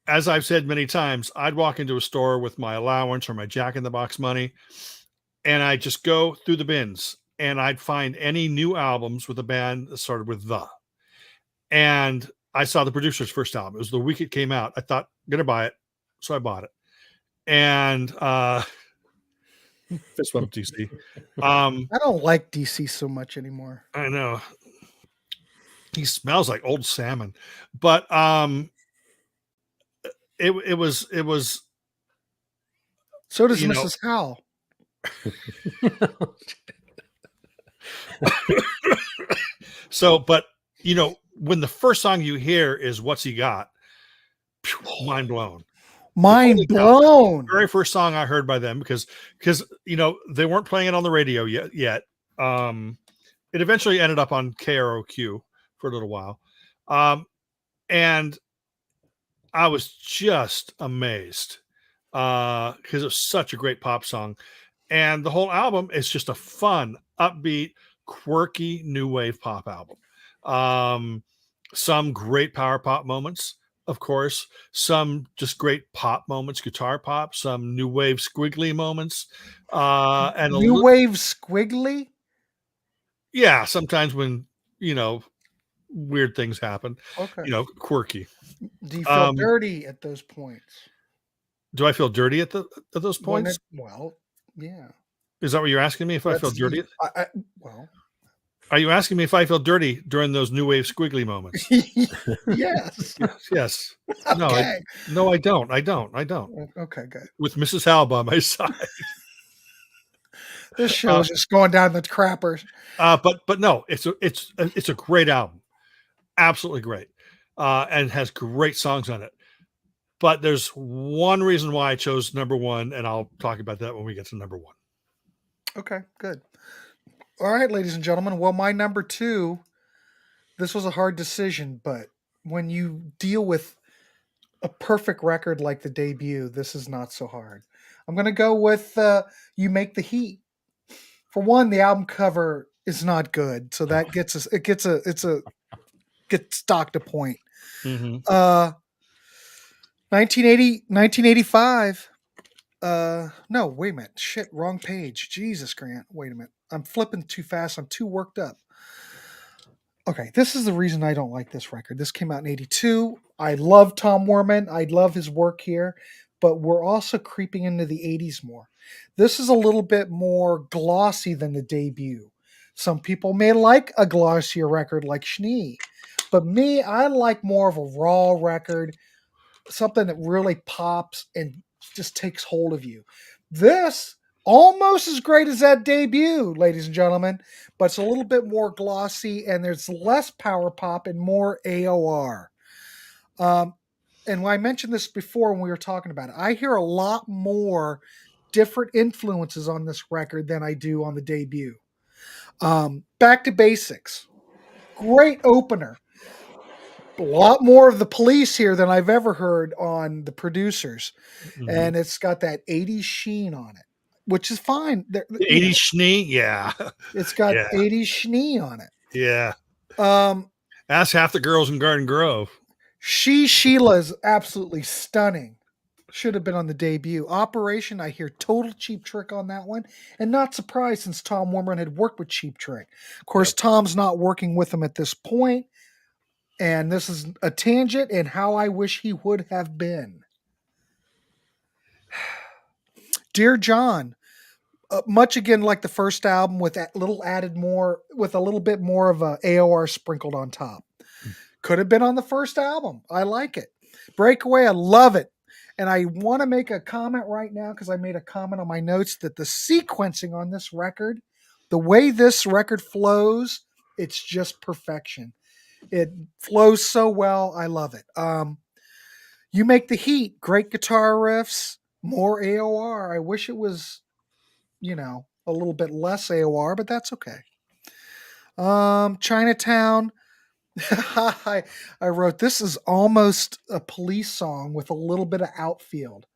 as I've said many times, I'd walk into a store with my allowance or my Jack in the Box money, and I'd just go through the bins, and I'd find any new albums with a band that started with the. And I saw the Producers' first album. It was the week it came out. I thought, I'm going to buy it. So I bought it. And fist bump DC. I don't like DC so much anymore. I know. He smells like old salmon. But it was So does Mrs. Howell. So, but when the first song you hear is What's He Got, mind blown. Mind blown. Very first song I heard by them because they weren't playing it on the radio yet. It eventually ended up on KROQ for a little while. And I was just amazed because it was such a great pop song. And the whole album is just a fun, upbeat, quirky new wave pop album. Some great power pop moments, of course, some just great pop moments, guitar pop, some new wave squiggly moments, and new wave squiggly. Yeah, sometimes when weird things happen. Okay, quirky. Do you feel dirty at those points? Do I feel dirty at those points? Well, yeah. Is that what you're asking me? If I feel dirty? Well. Are you asking me if I feel dirty during those new wave squiggly moments? Yes. Yes. Okay. No, I don't. I don't. Okay, good. With Mrs. Howell by my side. This show is just going down the crappers. But no, it's a great album. Absolutely great. And has great songs on it. But there's one reason why I chose number 1, and I'll talk about that when we get to number 1. Okay, good. All right, ladies and gentlemen. Well, my number 2, this was a hard decision, but when you deal with a perfect record like the debut, this is not so hard. I'm going to go with You Make the Heat. For one, the album cover is not good, so that gets us. Gets docked a point. Mm-hmm. 1985. No, wait a minute. Shit, wrong page. Jesus, Grant. Wait a minute. I'm flipping too fast. I'm too worked up. Okay, this is the reason I don't like this record. This came out in 82. I love Tom Werman. I love his work here, but we're also creeping into the 80s more. This is a little bit more glossy than the debut. Some people may like a glossier record like Schnee, but me, I like more of a raw record, something that really pops and just takes hold of you. This almost as great as that debut, ladies and gentlemen, but it's a little bit more glossy and there's less power pop and more AOR. And I mentioned this before when we were talking about it. I hear a lot more different influences on this record than I do on the debut. Back to Basics. Great opener. A lot more of the Police here than I've ever heard on the Producers. Mm-hmm. And it's got that 80s sheen on it, which is fine. The 80s Schnee? Yeah. It's got 80s Schnee on it. Yeah. Ask half the girls in Garden Grove. Sheila is absolutely stunning. Should have been on the debut. Operation, I hear Total Cheap Trick on that one. And not surprised since Tom Werman had worked with Cheap Trick. Of course, Tom's not working with him at this point. And this is a tangent and how I wish he would have been. Dear John, much again like the first album with a little bit more of a AOR sprinkled on top. Could have been on the first album. I like it. Breakaway, I love it. And I want to make a comment right now because I made a comment on my notes that the sequencing on this record, the way this record flows, it's just perfection. It flows so well. I love it. You Make the Heat. Great guitar riffs. More AOR. I wish it was, a little bit less AOR, but that's okay. Chinatown. I wrote, this is almost a Police song with a little bit of outfield.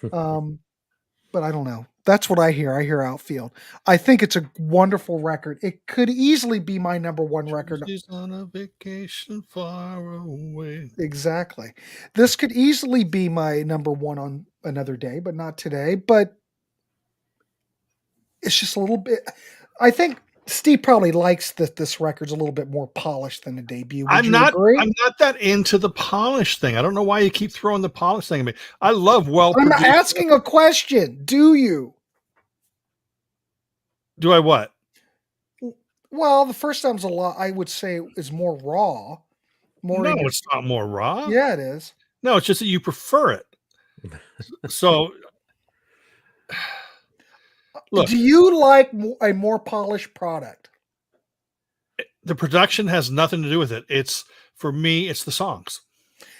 But I don't know. That's what I hear. I hear Outfield. I think it's a wonderful record. It could easily be my number one record. She's on a vacation far away. Exactly. This could easily be my number one on another day, but not today. But it's just a little bit. I think Steve probably likes that this record's a little bit more polished than the debut. Would you agree? I'm not that into the polish thing. I don't know why you keep throwing the polish thing at me. I love I'm asking a question. Do you? Do I what? Well, the first album's a lot. I would say is more raw. No, it's not more raw. Yeah, it is. No, it's just that you prefer it. So, look, do you like a more polished product? The production has nothing to do with it. It's for me, it's the songs.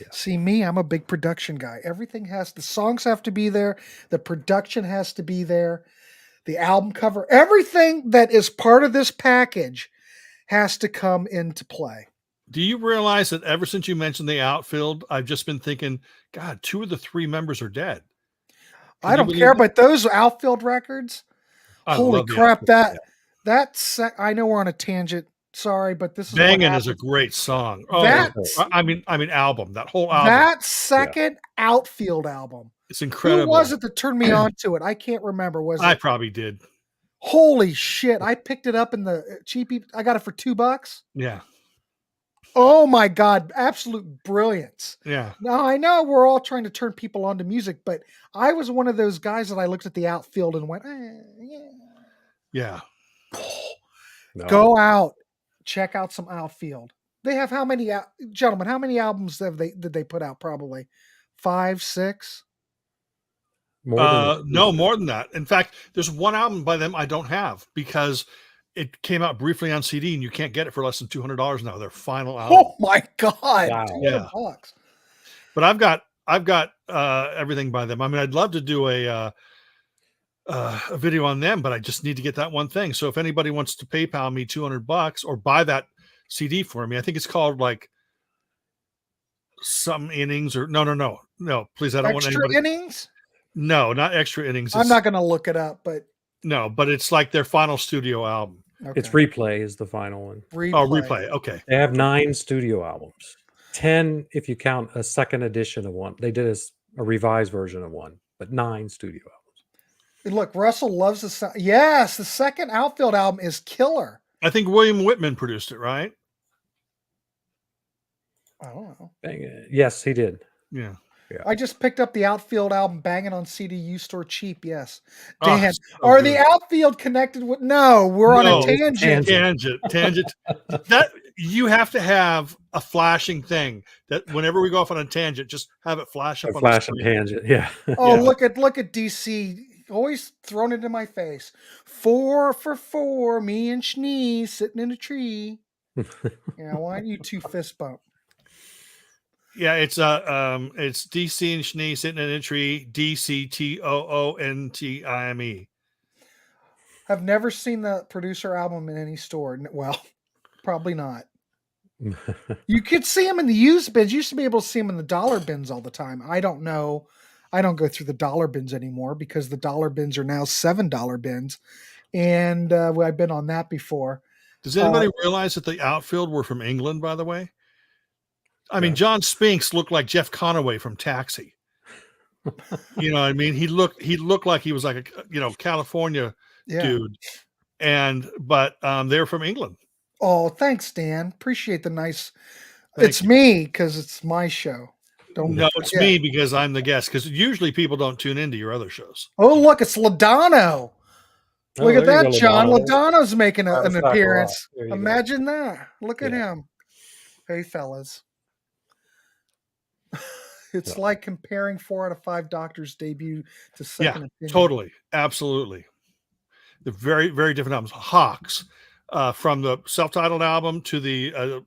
Yeah. See me, I'm a big production guy. Everything has the songs have to be there, the production has to be there, the album cover, everything that is part of this package has to come into play. Do you realize that ever since you mentioned the Outfield, I've just been thinking, God, 2 of the 3 members are dead. I don't care, but those Outfield records, holy crap, I know we're on a tangent. Sorry, but this is Bangin' is a great song. Oh, I mean album. That whole album. That second Outfield album. It's incredible. Who was it that turned me on to it? I can't remember. I probably did. Holy shit. I picked it up in the cheapie. I got it for $2. Yeah. Oh my God. Absolute brilliance. Yeah. Now I know we're all trying to turn people on to music, but I was one of those guys that I looked at the Outfield and went, yeah. Yeah. Go out. Check out some Outfield. They have how many, gentlemen, how many albums did they put out? Probably 5, 6? No, more than that. In fact, there's one album by them I don't have because it came out briefly on CD and you can't get it for less than $200 now. Their final album. Oh my God. Wow. $200. But I've got everything by them. I mean, I'd love to do a video on them, but I just need to get that one thing. So if anybody wants to PayPal me $200 or buy that CD for me, I think it's called like some innings or no, please. I don't want anybody. Innings? No, not extra innings. I'm not going to look it up, but but it's like their final studio album. Okay. It's Replay is the final one. Replay. Okay. They have 9 studio albums, 10 if you count a second edition of one. They did a revised version of one, but 9 studio albums. Look, Russell loves the sound. Yes, the second Outfield album is killer. I think William Whitman produced it, right? I don't know. Yes, he did. Yeah. I just picked up the Outfield album, banging on CD U-Store cheap. Yes. Dan, are the Outfield connected with? No, we're on a tangent. Tangent. That you have to have a flashing thing that whenever we go off on a tangent, just have it flash up. Flashing tangent. Yeah. Oh, yeah. Look at DC. Always thrown it in my face. 4 for 4, me and Schnee sitting in a tree. Yeah, why don't you 2 fist bump? Yeah, it's DC and Schnee sitting in a tree. DCTOONTIME. I've never seen the producer album in any store. Well, probably not. You could see them in the used bins. You used to be able to see them in the dollar bins all the time. I don't know. I don't go through the dollar bins anymore because the dollar bins are now $7 bins. And I've been on that before. Does anybody realize that the Outfield were from England, by the way? I mean, John Spinks looked like Jeff Conaway from Taxi. You know what I mean? He looked like he was like a California dude. But they're from England. Oh, thanks, Dan. Appreciate the nice. It's me because it's my show. It's me because I'm the guest. Because usually people don't tune into your other shows. Oh, look, it's Ladano. Look at that, John. Ladano's making an appearance. Imagine that. Look at him. Hey, fellas. It's like comparing 4 out of 5 Doctors' debut to Second Opinion. Totally. Absolutely. They're very, very different albums. Hawks. From the self-titled album to the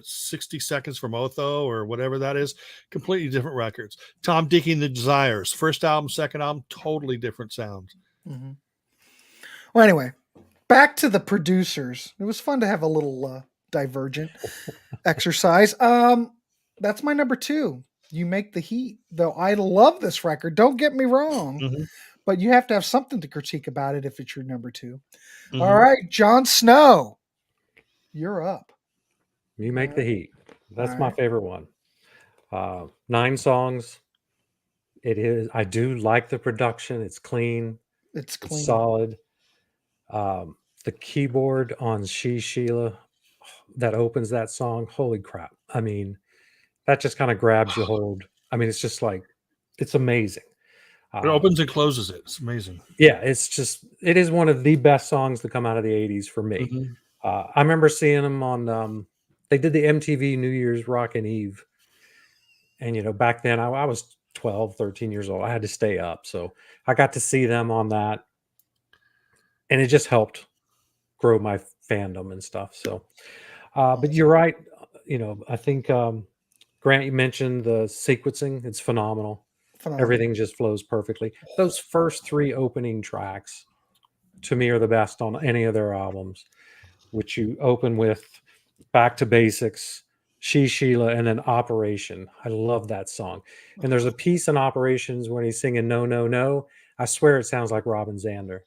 60 Seconds from Otho or whatever that is, completely different records. Tom Dickey and the Desires, first album, second album, totally different sounds. Mm-hmm. Well, anyway, back to the producers. It was fun to have a little divergent exercise. That's my number 2. You Make the Heat, though. I love this record. Don't get me wrong, Mm-hmm. but you have to have something to critique about it if it's your number 2. Mm-hmm. All right, Jon Snow, you're up. You Make the Heat. That's All my right. favorite one. 9 songs. It is. I do like the production. It's clean. It's It's clean. solid. The keyboard on She Sheila that opens that song. Holy crap! I mean, that just kind of grabs your hold. I mean, it's just like it's amazing. It opens and closes it. It's amazing. Yeah, it is one of the best songs to come out of the 80s for me. Mm-hmm. I remember seeing them on they did the MTV New Year's Rockin' Eve. And back then I was 12, 13 years old. I had to stay up. So I got to see them on that. And it just helped grow my fandom and stuff. So but you're right. I think Grant, you mentioned the sequencing. It's phenomenal. Everything just flows perfectly. Those first 3 opening tracks to me are the best on any of their albums, which you open with Back to Basics, She Sheila, and then Operation. I love that song. And there's a piece in Operations when he's singing No, No, No. I swear it sounds like Robin Zander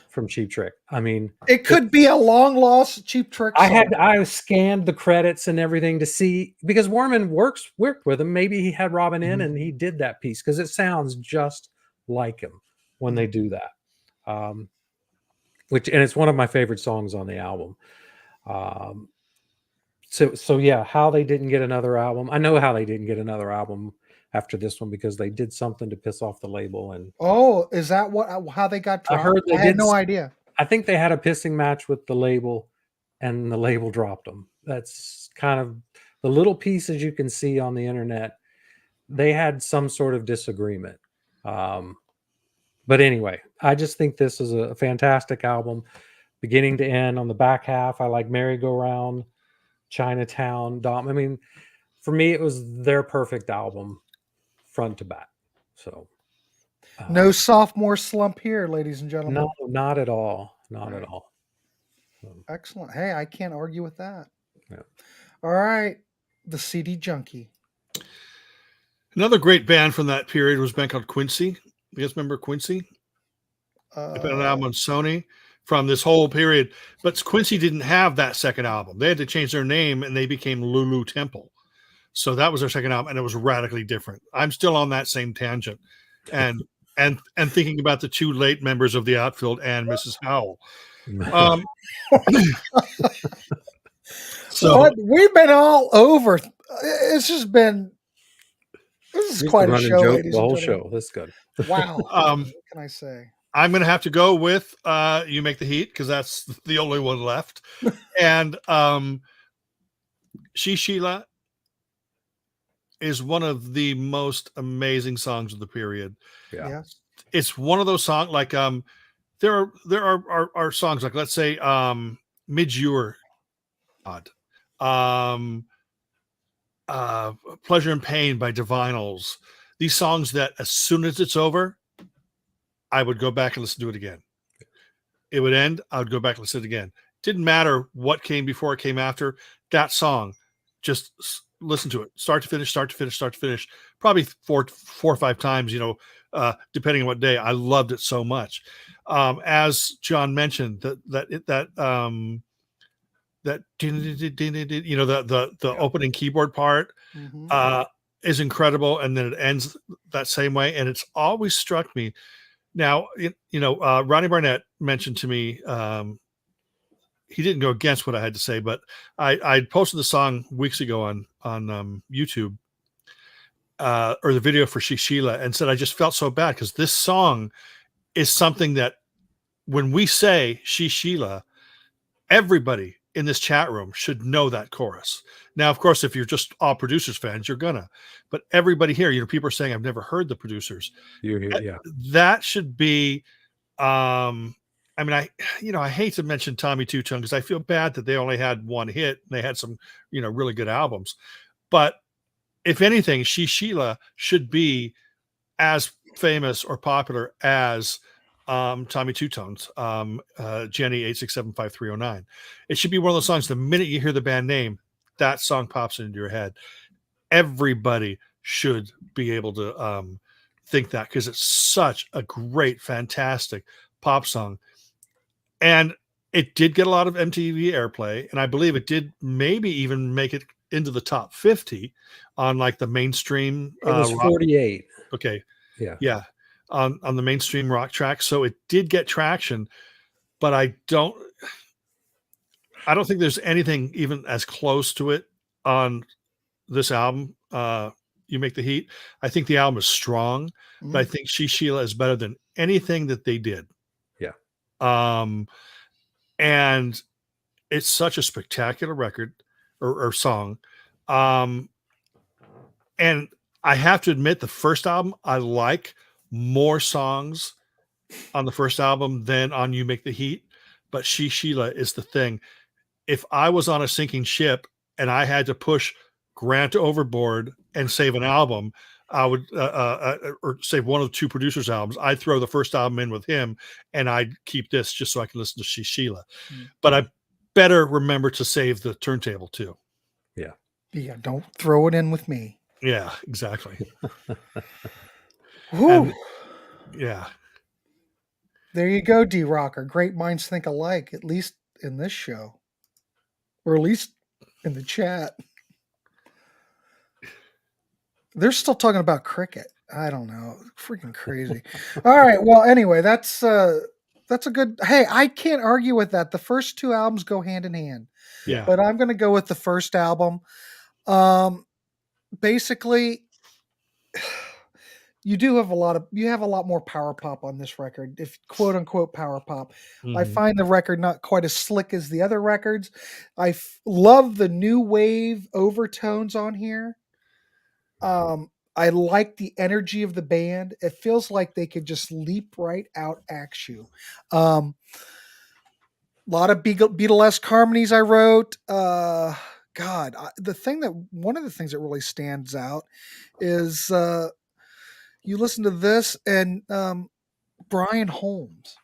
from Cheap Trick. I mean, it could be a long lost Cheap Trick song. I scanned the credits and everything to see, because Warman worked with him. Maybe he had Robin in and he did that piece, because it sounds just like him when they do that. And it's one of my favorite songs on the album. So yeah, how they didn't get another album. I know how they didn't get another album after this one, because they did something to piss off the label. And is that how they got dropped? I heard I had no idea. I think they had a pissing match with the label, and the label dropped them. That's kind of the little pieces you can see on the internet. They had some sort of disagreement. But anyway, I just think this is a fantastic album, beginning to end. On the back half, I like Merry Go Round, Chinatown, Dom. I mean, for me, it was their perfect album, front to back. So no sophomore slump here, ladies and gentlemen. No, not at all. Not at all. Excellent. Hey, I can't argue with that. Yeah. All right, the CD Junkie. Another great band from that period was a band called Quincy. You guys remember Quincy? They put an album on Sony from this whole period. But Quincy didn't have that second album. They had to change their name, and they became Lulu Temple. So that was their second album, and it was radically different. I'm still on that same tangent. And thinking about the 2 late members of the outfield and Mrs. Howell. But we've been all over. It's just been. This is quite a show, ladies the whole and gentlemen. show. That's good. Wow. What can I say? I'm going to have to go with You Make the Heat, because that's the only one left. And She Sheila is one of the most amazing songs of the period. Yeah. It's one of those songs, like there are songs like, let's say, Mid-Jure, Pleasure and Pain by Divinals. These songs that as soon as it's over, I would go back and listen to it again. It would end, I would go back and listen to it again. Didn't matter what came before, it came after. That song, just listen to it, start to finish, probably four or 5 times, depending on what day. I loved it so much. As John mentioned, the opening keyboard part is incredible, and then it ends that same way. And it's always struck me. Now, Ronnie Barnett mentioned to me, he didn't go against what I had to say, but I posted the song weeks ago on YouTube, or the video for She Sheila, and said I just felt so bad, because this song is something that when we say She Sheila, everybody in this chat room should know that chorus. Now, of course, if you're just all Producers fans, you're gonna, but everybody here, people are saying, I've never heard the Producers. Yeah. That should be, I hate to mention Tommy Two Tone, because I feel bad that they only had one hit and they had some, really good albums. But if anything, She Sheila should be as famous or popular as Tommy Two Tones, Jenny 8675309. It should be one of those songs, the minute you hear the band name, that song pops into your head. Everybody should be able to think that, because it's such a great, fantastic pop song. And it did get a lot of MTV airplay, and I believe it did maybe even make it into the top 50 on like the mainstream. It was rock. 48. Okay. Yeah. On the mainstream rock track. So it did get traction, but I don't think there's anything even as close to it on this album. You Make the Heat. I think the album is strong, but I think She Sheila is better than anything that they did. Yeah. And it's such a spectacular record or song. And I have to admit, the first album, I like more songs on the first album than on You Make the Heat, but She Sheila is the thing. If I was on a sinking ship and I had to push Grant overboard and save an album, I would, or save one of the two producers' albums, I'd throw the first album in with him, and I'd keep this just so I can listen to She Sheila. But I better remember to save the turntable too. Yeah, don't throw it in with me. Yeah, exactly. And, yeah. There you go, D-Rocker. Great minds think alike, at least in this show. Or at least in the chat. They're still talking about cricket. I don't know. Freaking crazy. All right. Well, anyway, that's a good. Hey, I can't argue with that. The first two albums go hand in hand. Yeah. But I'm going to go with the first album. Basically, you have a lot more power pop on this record, if quote unquote power pop. I find the record not quite as slick as the other records. I love the new wave overtones on here. I like the energy of the band. It feels like they could just leap right out at you. A lot of Beatlesque harmonies I wrote. One of the things that really stands out is you listen to this and Brian Holmes.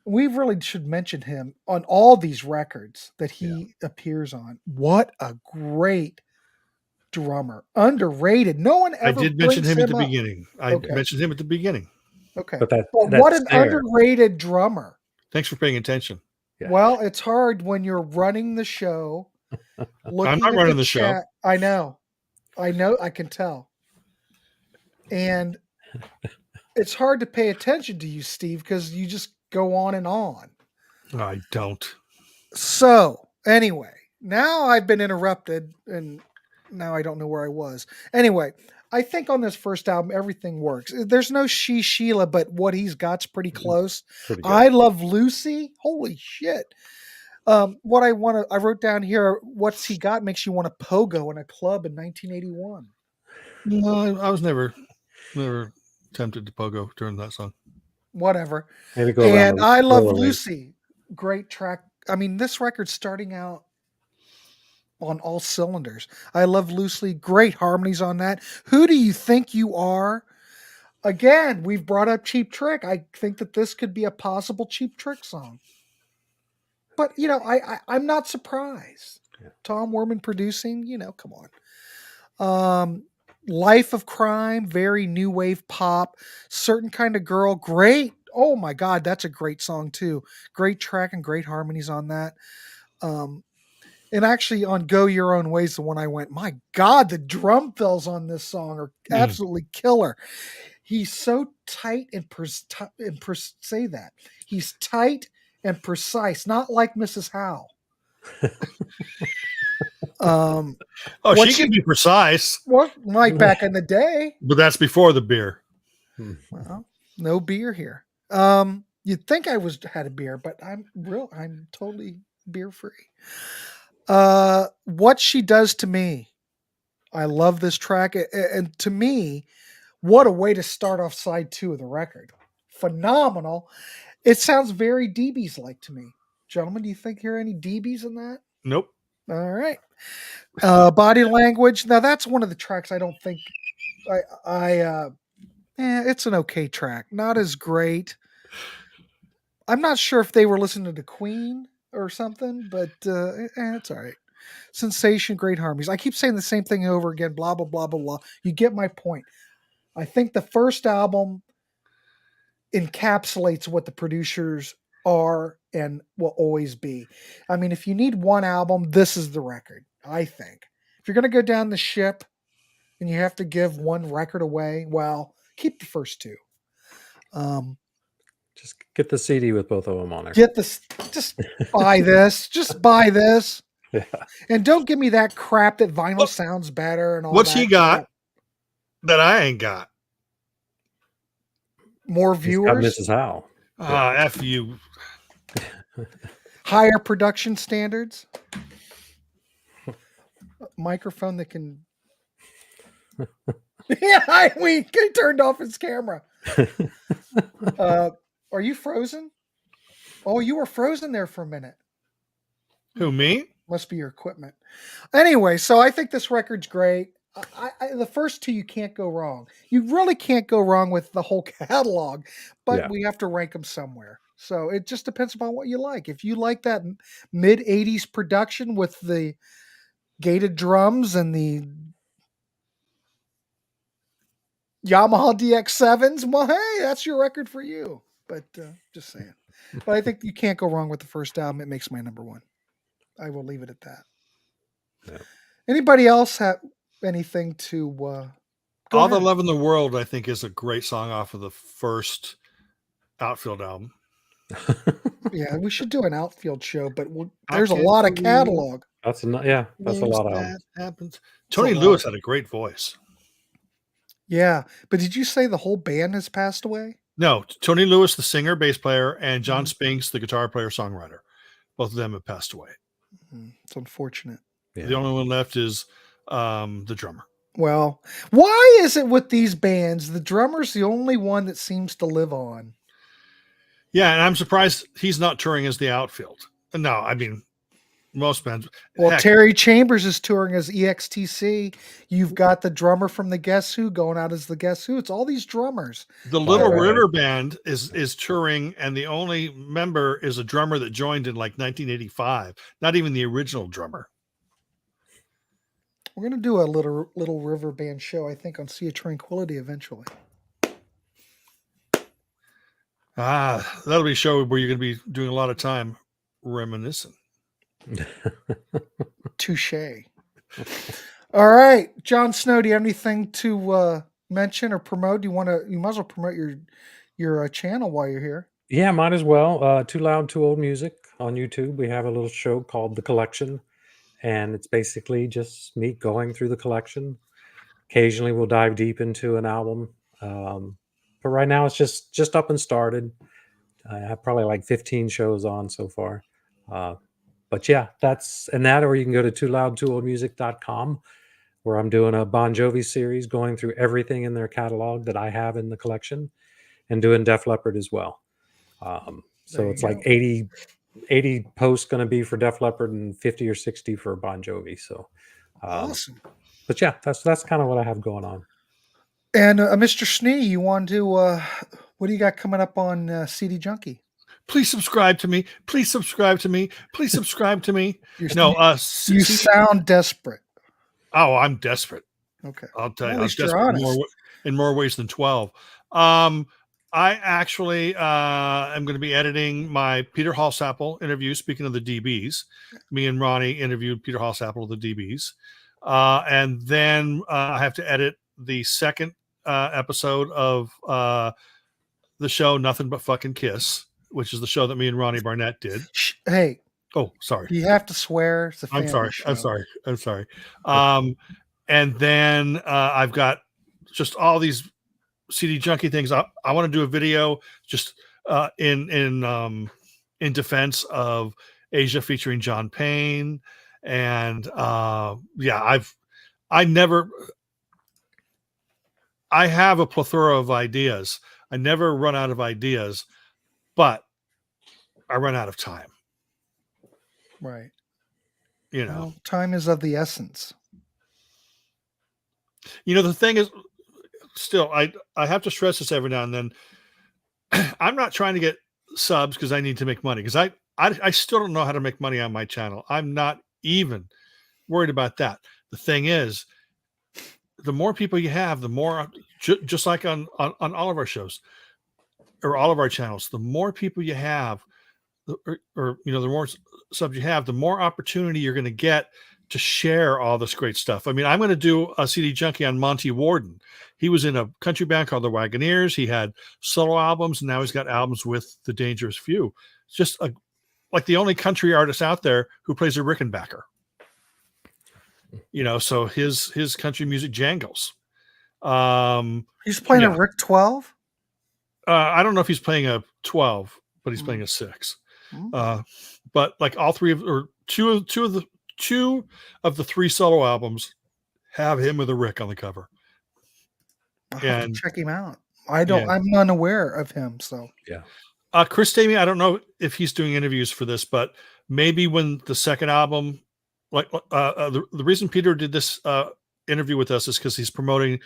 We really should mention him on all these records that he appears on. What a great drummer. Underrated. No one ever. I did mention him at the up. beginning. Mentioned him at the beginning. Okay. But what an underrated drummer. Thanks for paying attention. Yeah. Well, it's hard when you're running the show. I'm not running the show. I know. I can tell. And it's hard to pay attention to you, Steve, because you just go on and on. I don't. So, anyway, now I've been interrupted and now I don't know where I was. Anyway, I think on this first album, everything works. There's no She Sheila, but what he's got's pretty close. I Love Lucy. Holy shit. I wrote down here, What's He Got makes you want to pogo in a club in 1981. No, I was never tempted to pogo during that song. Whatever. Maybe go and I Love Lucy. Great track. I mean, this record's starting out on all cylinders. I Love Lucy. Great harmonies on that. Who Do You Think You Are? Again, we've brought up Cheap Trick. I think that this could be a possible Cheap Trick song. But, I'm not surprised. Yeah. Tom Werman producing, come on. Life of Crime, very new wave pop. Certain Kind of Girl, great. Oh my God, that's a great song too. Great track and great harmonies on that. And actually on Go Your Own Ways, the one I went, my God, the drum fills on this song are absolutely killer. He's so tight and say that. He's tight and precise, not like Mrs. Howe. She can be precise. Well, like back in the day. But that's before the beer. Well, no beer here. You'd think I had a beer, but I'm totally beer free. What She Does to Me. I love this track. And to me, what a way to start off side 2 of the record. Phenomenal. It sounds very DBs like to me. Gentlemen, do you think there are any DBs in that? Nope. All right. Body Language. Now that's one of the tracks I don't think it's an okay track. Not as great. I'm not sure if they were listening to Queen or something, but it's all right. sensation, great harmonies. I keep saying the same thing over again, blah, blah, blah, blah, blah. You get my point. I think the first album encapsulates what the producers are and will always be. I mean, if you need one album, this is the record, I think. If you're going to go down the ship and you have to give one record away, well, keep the first two. Just get the CD with both of them on there. Get this, just buy this, just buy this. Yeah. And don't give me that crap that vinyl sounds better and all What's that he got crap. that I ain't got? More He's got viewers, Mrs. Howe. F you. higher production standards, microphone that can. Yeah, he turned off his camera. Are you frozen? Oh, you were frozen there for a minute. Who, me? Must be your equipment. Anyway, so I think this record's great. The first two, you can't go wrong. You really can't go wrong with the whole catalog, but we have to rank them somewhere. So it just depends upon what you like. If you like that mid 80s production with the gated drums and the Yamaha DX7s, well, hey, that's your record for you. But just saying. But I think you can't go wrong with the first album. It makes my number one. I will leave it at that. Yeah. Anybody else have anything to go All the ahead. Love in the World, I think, is a great song off of the first Outfield album. Yeah, we should do an outfield show, but there's a lot of catalog. That's a lot of albums. Happens. Tony Lewis had a great voice. Yeah, but did you say the whole band has passed away? No, Tony Lewis, the singer, bass player, and John Spinks, the guitar player, songwriter. Both of them have passed away. It's unfortunate. Yeah. The only one left is the drummer. Well, why is it with these bands, the drummer's the only one that seems to live on? Yeah, and I'm surprised he's not touring as the Outfield. No, I mean, most bands. Well, heck, Terry Chambers is touring as EXTC. You've got the drummer from the Guess Who going out as the Guess Who. It's all these drummers. the Little Right. River Band is touring, and the only member is a drummer that joined in like 1985. Not even the original drummer. We're going to do a little River Band show, I think, on Sea of Tranquility eventually. That'll be a show where you're going to be doing a lot of time reminiscing. Touche. All right, John Snow, do you have anything to mention or promote? You might as well promote your channel while you're here. Yeah, might as well. Too Loud, Too Old Music on YouTube. We have a little show called The Collection, and it's basically just me going through the collection. Occasionally, we'll dive deep into an album, but right now it's just up and started. I have probably like 15 shows on so far. But yeah, or you can go to tooloudtooldmusic.com, where I'm doing a Bon Jovi series, going through everything in their catalog that I have in the collection, and doing Def Leppard as well. So it's like 80 posts going to be for Def Leppard and 50 or 60 for Bon Jovi. So Awesome. But yeah, that's kind of what I have going on. And Mr. Schnee, you want to what do you got coming up on CD Junkie? Please subscribe to me. Please subscribe to me. Please subscribe to me. You sound desperate. Oh, I'm desperate. Okay. I'll tell you. At I'm least you're desperate honest. in more ways than 12. I actually am going to be editing my Peter Hallsapple interview. Speaking of the DBs, me and Ronnie interviewed Peter Hallsapple of the DBs. And then I have to edit the second episode of the show Nothing But Fucking Kiss, which is the show that me and Ronnie Barnett did. Hey. Oh, sorry. You have to swear. It's a I'm sorry. show. I'm sorry. And then I've got just all these CD Junkie things. I want to do a video just in defense of Asia featuring John Payne. And I have a plethora of ideas. I never run out of ideas, but I run out of time. Right. You know, well, time is of the essence. You know, the thing is, still, I have to stress this every now and then. I'm not trying to get subs because I need to make money, because I still don't know how to make money on my channel. I'm not even worried about that. The thing is, the more people you have, the more, just like on all of our shows or all of our channels, the more people you have, or the more subs you have, the more opportunity you're going to get to share all this great stuff. I mean, I'm going to do a CD Junkie on Monty Warden. He was in a country band called the Wagoneers. He had solo albums, and now he's got albums with the Dangerous Few. It's just like the only country artist out there who plays a Rickenbacker. So his country music jangles. He's playing a Rick 12. I don't know if he's playing a 12, but he's playing a 6. But like all three two of the 3 solo albums have him with a Rick on the cover. I'll have to check him out. I'm unaware of him. So Chris Davy, I don't know if he's doing interviews for this, but maybe when the second album, the reason Peter did this interview with us is because he's promoting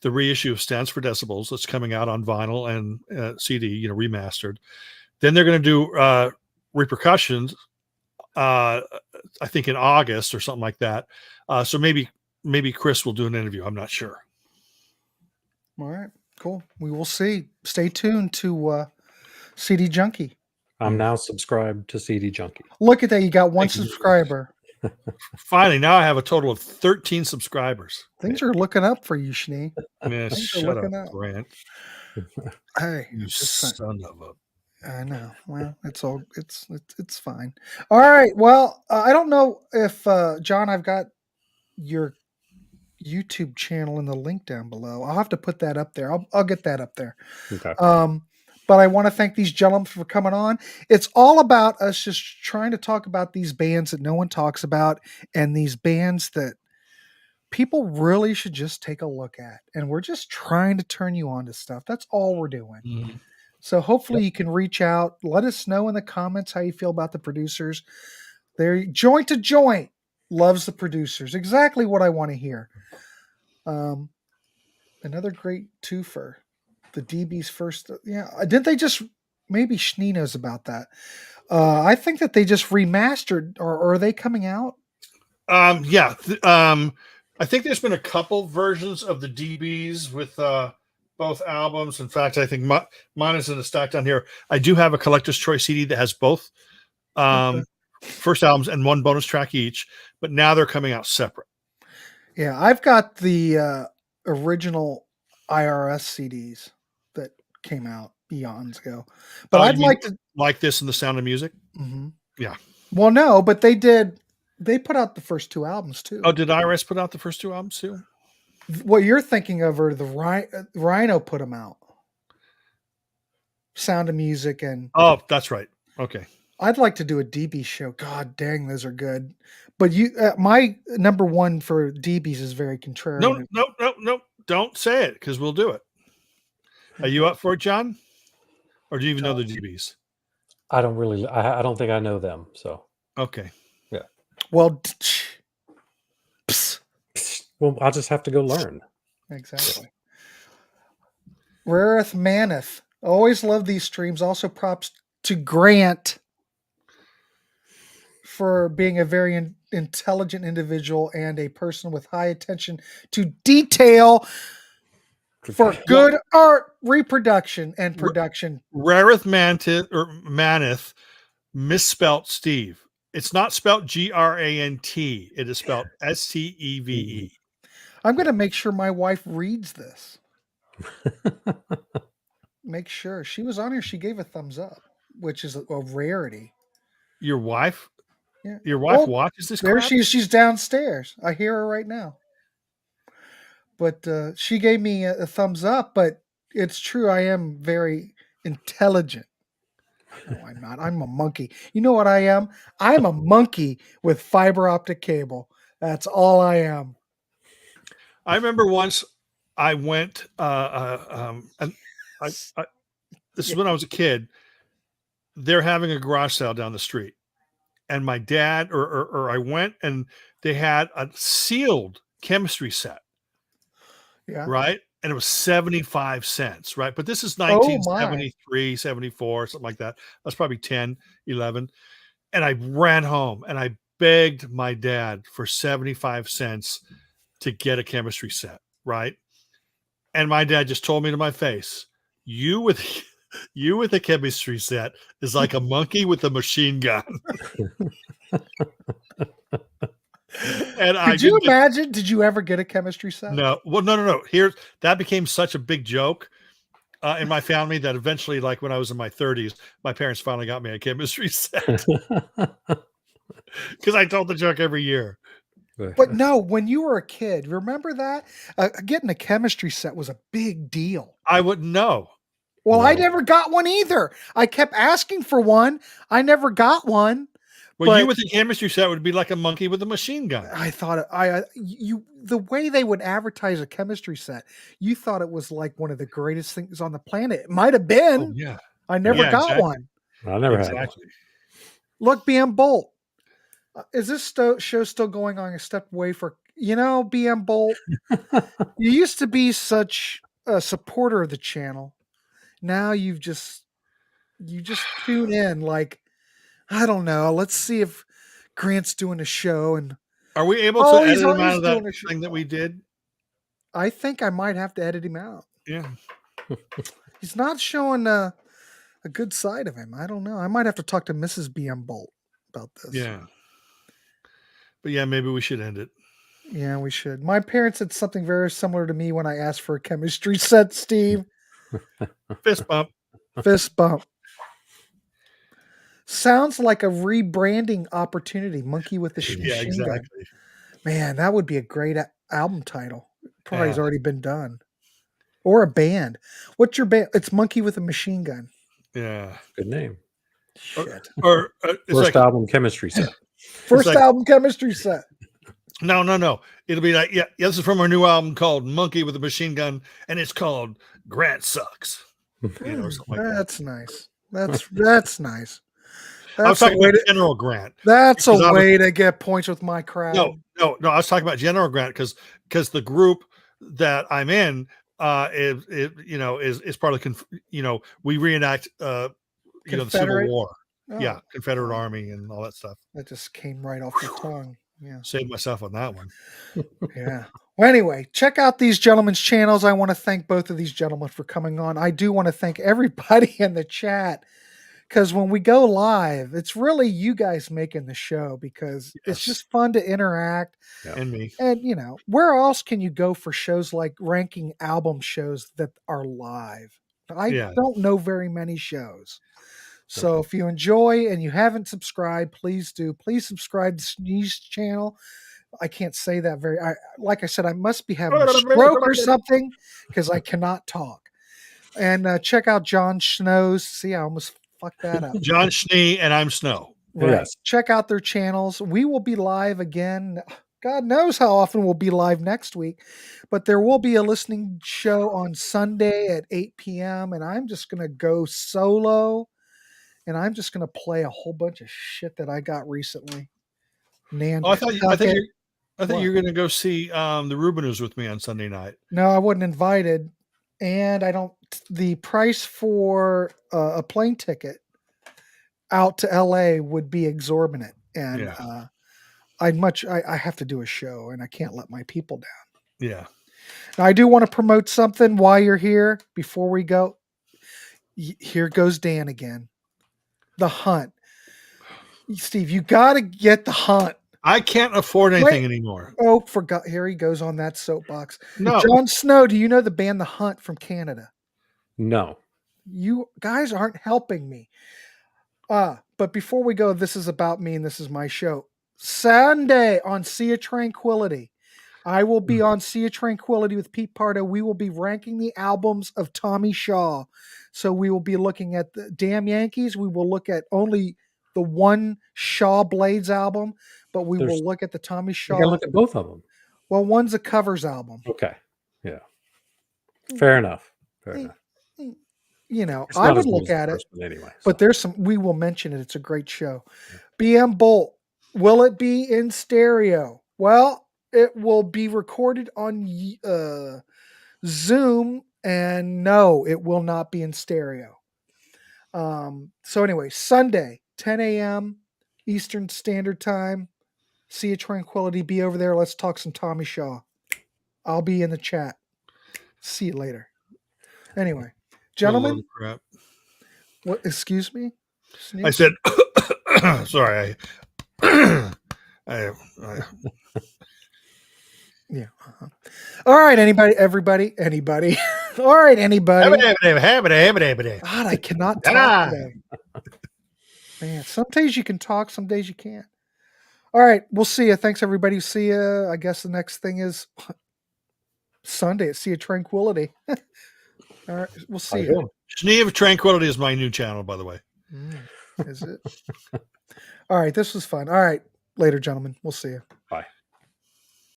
the reissue of Stands for Decibels that's coming out on vinyl and CD, remastered. Then they're going to do Repercussions, I think in August or something like that. So maybe Chris will do an interview. I'm not sure. All right, cool. We will see. Stay tuned to CD Junkie. I'm now subscribed to CD Junkie. Look at that. You got one subscriber. Finally, now I have a total of 13 subscribers. Things are looking up for you, Schnee. Man, shut up, Grant. Hey, you son of a... I know. Well, it's fine. All right. Well, I don't know if John, I've got your YouTube channel in the link down below. I'll have to put that up there. I'll get that up there. Okay. But I want to thank these gentlemen for coming on. It's all about us just trying to talk about these bands that no one talks about, and these bands that people really should just take a look at. And we're just trying to turn you on to stuff. That's all we're doing. Mm-hmm. So hopefully you can reach out. Let us know in the comments how you feel about the producers. They're joint to joint. Loves the producers. Exactly what I want to hear. Another great twofer. The DB's first. Yeah. Didn't they just, maybe Schnee knows about that. I think that they just remastered, or are they coming out? Yeah. I think there's been a couple versions of the DBs with both albums. In fact, I think mine is in the stack down here. I do have a collector's choice CD that has both first albums and one bonus track each, but now they're coming out separate. Yeah, I've got the original IRS CDs that came out eons ago, but I'd like to like this in The Sound of Music. Mm-hmm. Yeah. Well, no, but they put out the first 2 albums too. Oh, did IRS put out the first 2 albums too? What you're thinking of are the Rhino put them out. Sound of Music and... Oh, that's right. Okay. I'd like to do a DB show. God dang, those are good. But my number one for DBs is very Contrarian. No. Don't say it, because we'll do it. Are you up for it, John? Or do you even know the DBs? I don't really. I don't think I know them. So okay. Yeah. Well, well, I'll just have to go learn. Exactly. Rareth Maneth. Always love these streams. Also, props to Grant for being a very intelligent individual and a person with high attention to detail for good art reproduction and production. Rareth Maneth misspelt Steve. It's not spelled Grant. It is spelled Steve. I'm going to make sure my wife reads this. Make sure. She was on here. She gave a thumbs up, which is a rarity. Your wife? Yeah. Your wife watches this there crap? She's downstairs. I hear her right now. But she gave me a thumbs up, but it's true. I am very intelligent. No, I'm not. I'm a monkey. You know what I am? I'm a monkey with fiber optic cable. That's all I am. I remember once I went, and this is when I was a kid. They're having a garage sale down the street, and my dad or I went, and they had a sealed chemistry set. Yeah. Right. And it was 75 cents. Right. But this is 1973, 74, something like that. That's probably 10, 11. And I ran home and I begged my dad for 75 cents to get a chemistry set, right? And my dad just told me to my face, you with a chemistry set is like a monkey with a machine gun. And Could you imagine? Did you ever get a chemistry set? No. Well, no. That became such a big joke in my family that eventually, like when I was in my 30s, my parents finally got me a chemistry set because I told the joke every year. But no, when you were a kid, remember that? Getting a chemistry set was a big deal. I wouldn't know. Well, I never got one either. I kept asking for one. I never got one. Well, you with a chemistry set would be like a monkey with a machine gun. I thought the way they would advertise a chemistry set, you thought it was like one of the greatest things on the planet. It might have been. Oh, yeah. I never got one. I never had one. Look, BM Bolt. Is this show still going on? I stepped away for, BM Bolt. You used to be such a supporter of the channel. Now you just tune in like, I don't know. Let's see if Grant's doing a show. And are we able to edit him out of that thing that we did? I think I might have to edit him out. Yeah. He's not showing a good side of him. I don't know. I might have to talk to Mrs. BM Bolt about this. Yeah. But yeah, maybe we should end it. Yeah, we should. My parents did something very similar to me when I asked for a chemistry set, Steve. Fist bump. Fist bump. Sounds like a rebranding opportunity. Monkey with the machine gun. Man, that would be a great album title. Probably has already been done. Or a band. What's your band? It's Monkey with a Machine Gun. Yeah. Good name. Shit. First album chemistry set. First album chemistry set. No. It'll be like, this is from our new album called Monkey with a Machine Gun, and it's called Grant Sucks. Something like that's nice. That's nice. I was talking about General Grant. That's a way to get points with my crowd. No. I was talking about General Grant because the group that I'm in is part of we reenact the Civil War. Oh. Yeah, Confederate Army and all that stuff. That just came right off the tongue. Yeah, saved myself on that one. Yeah. Well, anyway, check out these gentlemen's channels. I want to thank both of these gentlemen for coming on. I do want to thank everybody in the chat because when we go live, it's really you guys making the show because it's just fun to interact. Yeah. And me. And, where else can you go for shows like ranking album shows that are live? I don't know very many shows. So if you enjoy and you haven't subscribed, please do. Please subscribe to Schnee's channel. I can't say that like I said, I must be having a stroke or something because I cannot talk. And check out John Snow's. See, I almost fucked that up. John Schnee and I'm Snow. Right. Yes. Check out their channels. We will be live again. God knows how often we'll be live next week, but there will be a listening show on Sunday at 8 p.m. And I'm just going to go solo. And I'm just going to play a whole bunch of shit that I got recently. I thought you were going to go see the Rubinoos with me on Sunday night. No, I wasn't invited. And the price for a plane ticket out to LA would be exorbitant. And I have to do a show and I can't let my people down. Yeah. Now, I do want to promote something while you're here before we go. Here goes Dan again. The Hunt. Steve, you got to get The Hunt. I can't afford anything anymore. Oh, forgot. Here he goes on that soapbox. No. John Snow, do you know the band The Hunt from Canada? No. You guys aren't helping me. But before we go, this is about me and this is my show. Sunday on Sea of Tranquility. I will be on Sea of Tranquility with Pete Pardo. We will be ranking the albums of Tommy Shaw. So we will be looking at the Damn Yankees. We will look at only the one Shaw Blades album, but we will look at the Tommy Shaw. You gotta look at both of them. Well, one's a covers album. Okay. Yeah. Fair enough. I would look at it. Anyway, but there's we will mention it. It's a great show. Yeah. BM Bolt. Will it be in stereo? Well, it will be recorded on Zoom, and no, it will not be in stereo. So anyway, Sunday, 10 a.m. Eastern Standard Time. Sea of Tranquility. Be over there. Let's talk some Tommy Shaw. I'll be in the chat. See you later. Anyway, gentlemen, Crap. what? Excuse me. I said, sorry. I Yeah. All right. Everybody. All right. Anybody. God, I cannot talk today. Man, some days you can talk, some days you can't. All right. We'll see you. Thanks, everybody. See you. I guess the next thing is Sunday at Sea of Tranquility. All right. We'll see you. Schnee of Tranquility is my new channel, by the way. Is it? All right. This was fun. All right. Later, gentlemen. We'll see you. Bye.